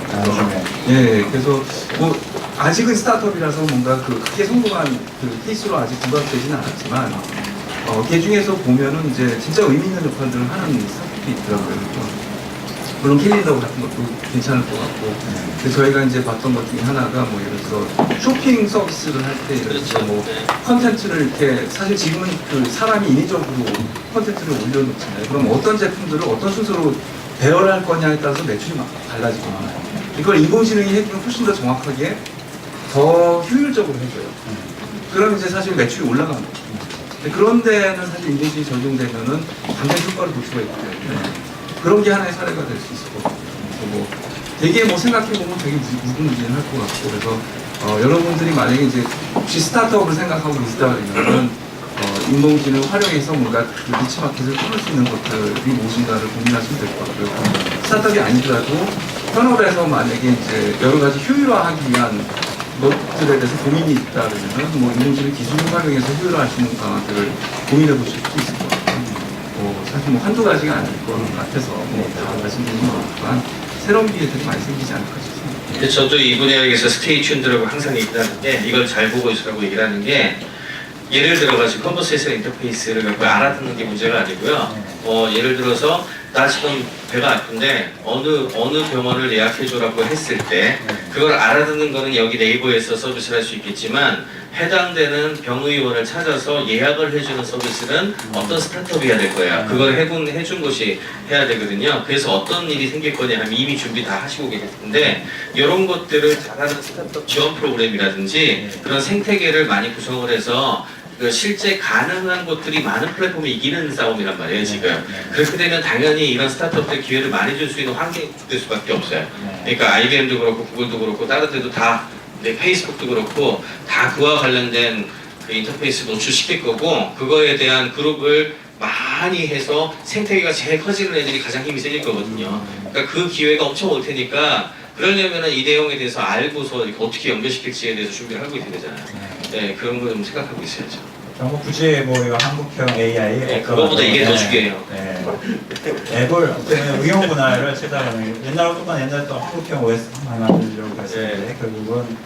예, 그래서 뭐 아직은 스타트업이라서 뭔가 크게 성공한 케이스로 아직 부각되지는 않았지만 그 중에서 보면은 이제 진짜 의미 있는 역할들을 하는 스타트업이 있더라고요. 물론 캘린더 같은 것도 괜찮을 것 같고. 그래서 저희가 이제 봤던 것 중에 하나가 뭐 예를 들어서 쇼핑 서비스를 할 때 예를 들어서 뭐 컨텐츠를 이렇게 사실 지금은 사람이 인위적으로 컨텐츠를 올려놓잖아요. 그럼 어떤 제품들을 어떤 순서로 배열할 거냐에 따라서 매출이 막 달라지고 많아요. 이걸 인공지능이 해주면 훨씬 더 정확하게 더 효율적으로 해줘요. 그럼 이제 사실 매출이 올라가는 거죠. 근데 그런 데는 사실 인공지능이 적용되면은 당장 효과를 볼 수가 있기 때문에 그런 게 하나의 사례가 될 수 있을 것 같아요. 그래서 뭐 되게 뭐 생각해보면 되게 무궁무진할 것 같고, 그래서 여러분들이 만약에 이제 혹시 스타트업을 생각하고 있다면 인공지능 활용해서 뭔가 그 니치 마켓을 뚫을 수 있는 것들이 무엇인가를 고민하시면 될 것 같고요. 스타트업이 아니더라도 현업에서 만약에 이제 여러 가지 효율화하기 위한 것들에 대해서 고민이 있다 그러면 뭐 인공지능 기술을 활용해서 효율화할 수 있는 방안들을 고민해 보실 수 있을 것 같아요. 사실 뭐 한두 가지가 아닐 것 같아서 다 말씀드리는 거지만 새로운 기회들이 많이 생기지 않을까 싶습니다. 근데 저도 이 분야에 대해서 스테이 튠드라고 항상 얘기하는데, 이걸 잘 보고 있으라고 얘기를 하는 게, 예를 들어가지고 컨버세이션 인터페이스를 갖고 알아듣는 게 문제가 아니고요. 예를 들어서 나 지금 배가 아픈데 어느 병원을 예약해줘라고 했을 때 그걸 알아듣는 거는 여기 네이버에서 서비스를 할 수 있겠지만, 해당되는 병의원을 찾아서 예약을 해주는 서비스는 어떤 스타트업이 해야 될 거야. 그걸 해준 곳이 해야 되거든요. 그래서 어떤 일이 생길 거냐 하면 이미 준비 다 하시고 계실 텐데, 이런 것들을 잘하는 스타트업 지원 프로그램이라든지 그런 생태계를 많이 구성을 해서 그 실제 가능한 것들이 많은 플랫폼이 이기는 싸움이란 말이에요, 지금. 그렇게 되면 당연히 이런 스타트업들 기회를 많이 줄 수 있는 환경이 될 수밖에 없어요. 그러니까 IBM도 그렇고 구글도 그렇고 다른 데도 다, 페이스북도 그렇고 다 그와 관련된 그 인터페이스 노출시킬 거고, 그거에 대한 그룹을 많이 해서 생태계가 제일 커지는 애들이 가장 힘이 세질 거거든요. 그러니까 그 기회가 엄청 올 테니까, 그러려면은 이 내용에 대해서 알고서 어떻게 연결시킬지에 대해서 준비를 하고 있어야 되잖아요. 네, 그런 거 좀 생각하고 있어야죠. 뭐 굳이 뭐 이거 한국형 AI 그거보다 이게 더 중요해요. 앱을 어떤 응용 분야를 찾아가는, 옛날에 또 한국형 OS 만들려고 했었는데 결국은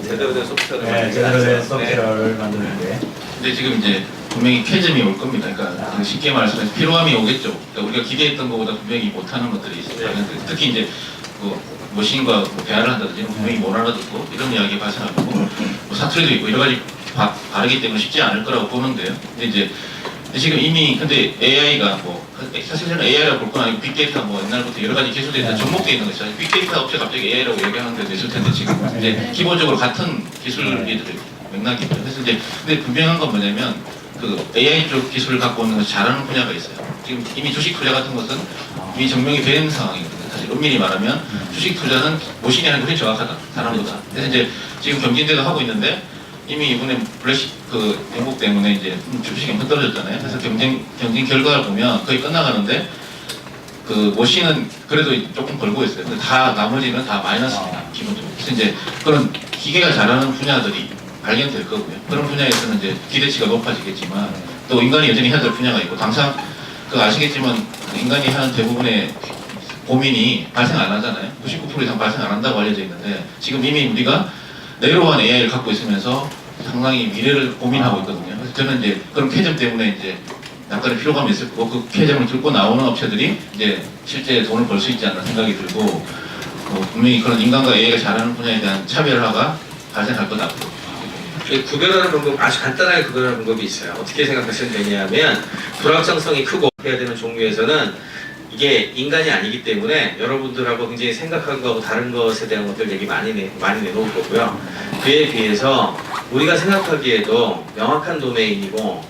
제대로 된 소프트웨어를 제대로 된 소프트웨어를 만드는데. 근데 지금 이제 분명히 쾌점이 올 겁니다. 그러니까 쉽게 말해서 피로감이 오겠죠. 그러니까 우리가 기대했던 것보다 분명히 못하는 것들이 있어요. 특히 이제 머신과 대화를 한다든지 분명히 못 알아듣고 이런 이야기 발생하고 뭐 사투리도 있고 여러 가지 다르기 때문에 쉽지 않을 거라고 보는데요. 근데 이제 지금 이미 근데 AI가 사실은 AI라고 볼 건 아니고 빅데이터 옛날부터 여러 가지 기술들이 다 접목되어 있는 것이죠. 빅데이터 업체 갑자기 AI라고 얘기하는 데도 있을 텐데 지금 이제 기본적으로 같은 기술들이 맥락이 있죠. 그래서 이제 근데 분명한 건 뭐냐면 그 AI 쪽 기술을 갖고 오는 것이 잘하는 분야가 있어요. 지금 이미 주식 투자 같은 것은 이미 증명이 된 상황이거든요. 사실 엄밀히 말하면 주식 투자는 모신이 하는 것이 정확하다, 사람보다. 그래서 이제 지금 경진대도 하고 있는데 이미 이번에 블랙시 그 행복 때문에 이제 주식이 엄청 떨어졌잖아요. 그래서 경쟁 결과를 보면 거의 끝나가는데 그 모신은 그래도 조금 벌고 있어요. 근데 다 나머지는 다 마이너스입니다, 기본적으로. 그래서 이제 그런 기계가 잘하는 분야들이 발견될 거고요. 그런 분야에서는 이제 기대치가 높아지겠지만 또 인간이 여전히 해야 될 분야가 있고, 당장 그 아시겠지만 인간이 하는 대부분의 고민이 발생 안 하잖아요. 99% 이상 발생 안 한다고 알려져 있는데 지금 이미 우리가 내로한 AI를 갖고 있으면서 상당히 미래를 고민하고 있거든요. 그래서 저는 이제 그런 쾌점 때문에 이제 약간의 피로감이 있을 거고, 그 쾌점을 들고 나오는 업체들이 이제 실제 돈을 벌 수 있지 않나 생각이 들고, 분명히 그런 인간과 AI가 잘하는 분야에 대한 차별화가 발생할 거다. 구별하는 방법, 아주 간단하게 구별하는 방법이 있어요. 어떻게 생각하시면 되냐면, 불확정성이 크고 해야 되는 종류에서는 이게 인간이 아니기 때문에 여러분들하고 굉장히 생각한 거하고 다른 것에 대한 것들 얘기 많이 내놓을 거고요. 그에 비해서 우리가 생각하기에도 명확한 도메인이고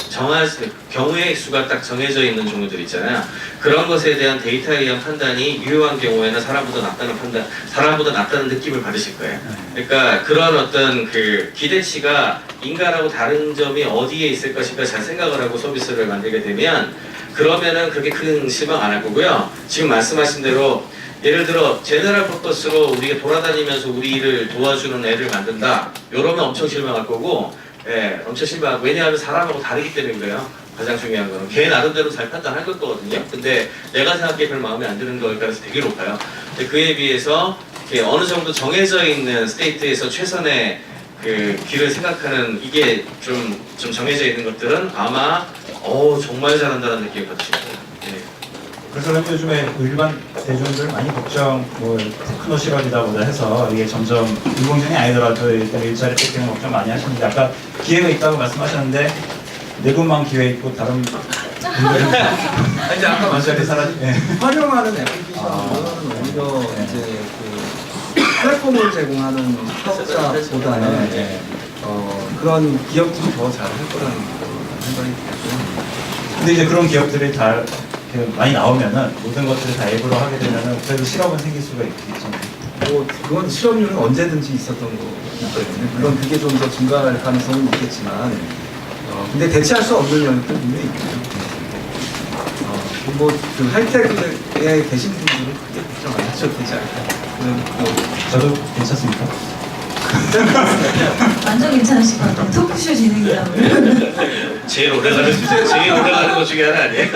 경우의 수가 딱 정해져 있는 종류들 있잖아요. 그런 것에 대한 데이터에 의한 판단이 유효한 경우에는 사람보다 낫다는 느낌을 받으실 거예요. 그러니까 그런 어떤 그 기대치가 인간하고 다른 점이 어디에 있을 것인가 잘 생각을 하고 서비스를 만들게 되면, 그러면은 그렇게 큰 실망 안 할 거고요. 지금 말씀하신 대로 예를 들어 제너럴 퍼포스로 우리가 돌아다니면서 우리 일을 도와주는 애를 만든다, 이러면 엄청 실망할 거고, 엄청 실망하고, 왜냐하면 사람하고 다르기 때문에 그래요. 가장 중요한 거는 걔 나름대로 잘 판단할 거거든요. 근데 내가 생각해 별 마음에 안 드는 거일 가능성이 되게 높아요. 근데 그에 비해서 어느 정도 정해져 있는 스테이트에서 최선의 그 길을 생각하는, 이게 좀 정해져 있는 것들은 아마 정말 잘한다는 느낌을 받으실 거예요. 그래서 요즘에 일반 대중들 많이 걱정, 테크노 실업이다 보다 해서 이게 점점 인공지능이 아니더라도 일자리 뺏기는 걱정 많이 하시는데, 아까 기회가 있다고 말씀하셨는데 내분만 기회 있고 다른 이제 아까 완전히 사라지. 예. 활용하는 애플리케이션은 오히려 이제 그 플랫폼을 제공하는 사업자보다는 예. 그런 기업들이 더 잘 할 거라는 생각이 들고요. 근데 이제 그런 기업들이 다 이렇게 많이 나오면은 모든 것들을 다 앱으로 하게 되면은 그래도 실업은 생길 수가 있겠죠. 뭐 그건 실업률은 언제든지 있었던 거기 때문에 물론 그게 좀 더 증가할 가능성은 있겠지만 근데 대체할 수 없는 영역들 분명히 있고요. 뭐그 하이테크에 계신 분들은 크게 걱정 안 하셔도 되지 않을까. 저도 괜찮습니까? 완전 괜찮으실 것 같아요. 토크쇼 진행이라고. 제일 오래 가는 것 중에 하나 아니에요?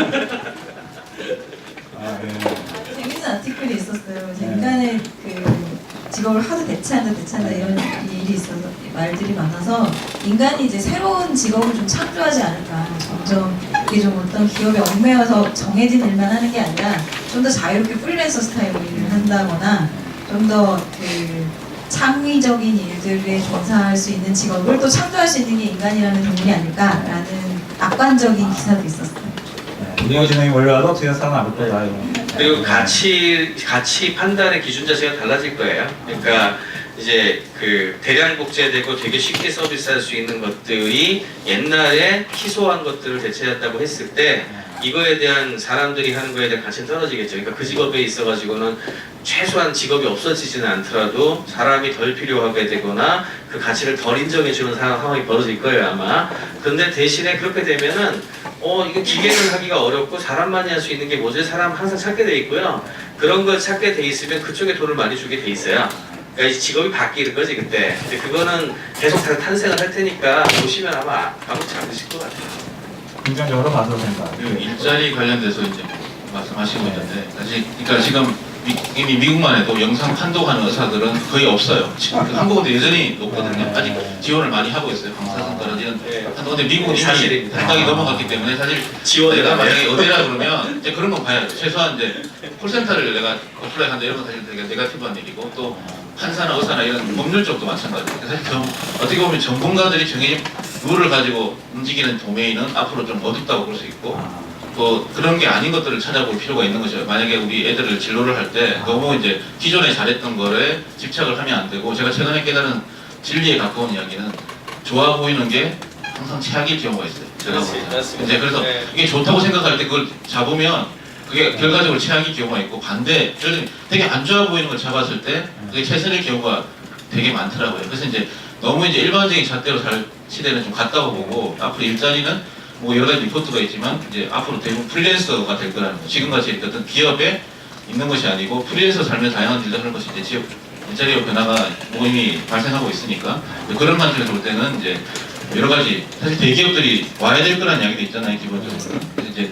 아, 예. 재밌는 아티클이 있었어요. 이제 인간의 그 직업을 하도 대체한다 이런 일이 있어서 말들이 많아서 인간이 이제 새로운 직업을 좀 창조하지 않을까. 점점 이게 좀 어떤 기업에 얽매여서 정해진 일만 하는 게 아니라 좀 더 자유롭게 프리랜서 스타일로 일을 한다거나 좀 더 그 창의적인 일들에 종사할 수 있는 직업을 또 창조할 수 있는 게 인간이라는 동물이 아닐까라는 낙관적인 기사도 있었어요. 인공지능이 몰려와도 어떻게 살아남을 거다. 이런. 그리고 가치 판단의 기준 자체가 달라질 거예요. 그러니까 이제 그 대량 복제되고 되게 쉽게 서비스할 수 있는 것들이 옛날에 희소한 것들을 대체한다고 했을 때 이거에 대한 사람들이 하는 거에 대한 가치는 떨어지겠죠. 그러니까 그 직업에 있어가지고는 최소한 직업이 없어지지는 않더라도 사람이 덜 필요하게 되거나 그 가치를 덜 인정해주는 상황이 벌어질 거예요 아마. 근데 대신에 그렇게 되면은 이거 기계를 하기가 어렵고 사람만이 할 수 있는 게 뭐지? 사람 항상 찾게 돼 있고요. 그런 걸 찾게 돼 있으면 그쪽에 돈을 많이 주게 돼 있어요. 그러니까 이제 직업이 바뀌는 거지 그때. 근데 그거는 계속 탄생을 할 테니까 보시면 아마 아무렇지 않으실 것 같아요. 긍정적으로 봐도 된다. 그 일자리 관련돼서 이제 말씀하시고 있는데 사실 그러니까 지금 이미 미국만 해도 영상 판독하는 의사들은 거의 없어요. 지금 그 한국은 여전히 높거든요. 아직 지원을 많이 하고 있어요. 방사선 떨어지는 판독. 근데 미국은 이미 사실입니다. 한각이 넘어갔기 때문에 사실 지원을 내가 안 해요. 만약에 어디라 그러면 이제 그런 건 봐야죠. 최소한 이제 콜센터를 내가 어플라이 한다 이런 건 사실 되게 네거티브한 일이고 또 판사나 의사나 이런 법률 쪽도 마찬가지예요. 사실 어떻게 보면 전문가들이 정해진 룰을 가지고 움직이는 도메인은 앞으로 좀 어둡다고 볼 수 있고 또 그런 게 아닌 것들을 찾아볼 필요가 있는 것이에요. 만약에 우리 애들을 진로를 할 때 너무 이제 기존에 잘했던 거에 집착을 하면 안 되고 제가 최근에 깨달은 진리에 가까운 이야기는 좋아 보이는 게 항상 최악일 경우가 있어요. 제가 볼 때. 맞습니다. 이제 그래서 네. 이게 좋다고 생각할 때 그걸 잡으면 그게 결과적으로 최악일 경우가 있고 반대, 예를 들면 되게 안 좋아 보이는 걸 잡았을 때 그게 최선일 경우가 되게 많더라고요. 그래서 이제 너무 이제 일반적인 잣대로 살 시대는 좀 갔다고 보고 앞으로 일자리는 뭐 여러 가지 리포트가 있지만 이제 앞으로 대부분 프리랜서가 될 거라는 거. 지금같이 어떤 기업에 있는 것이 아니고 프리랜서 삶의 다양한 일을 하는 것이 이제 지역 일자리의 변화가 뭐 이미 발생하고 있으니까 그런 관점에서 볼 때는 이제 여러 가지 사실 대기업들이 와야 될 거라는 이야기도 있잖아요 기본적으로. 그래서 이제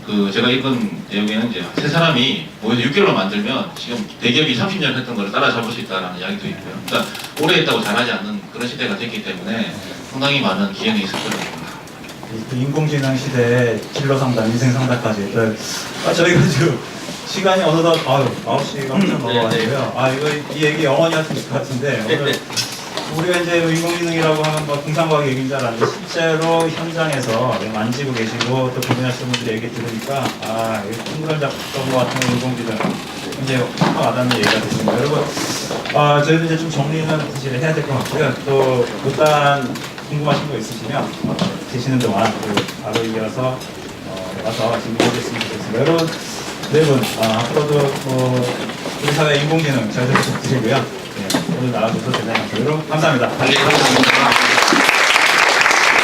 그 제가 읽은 내용에는 이제 세 사람이 모여서 6개월만 만들면 지금 대기업이 30년 했던 걸 따라잡을 수 있다는 이야기도 있고요. 그러니까 오래 했다고 잘하지 않는 그런 시대가 됐기 때문에 상당히 많은 기회는 있을 거라고. 그 인공지능 시대에 진로 상담, 인생 상담까지. 저희가 지금 시간이 어느덧 9시가 엄청 넘어가고요. 이거 이 얘기 영원히 할 수 있을 것 같은데 오늘 우리가 이제 인공지능이라고 하면 뭐 공상과학 얘기인 줄 알았는데 실제로 현장에서 만지고 계시고 또 고민하시는 분들 얘기 들으니까 이거 풍부한 작품 같은 인공지능 굉장히 확 와닿는 얘기가 됐습니다. 여러분 저희도 이제 좀 정리는 사실 해야 될 것 같고요. 또 일단 궁금하신 거 있으시면 계시는 동안 바로 이어서 와서 질문해 주셨으면 좋겠습니다. 여러분 네 분 앞으로도 우리 사회 인공지능 잘 부탁드리고요. 오늘 나와주셔서 대단히 감사합니다. 여러분 감사합니다. 네, 감사합니다.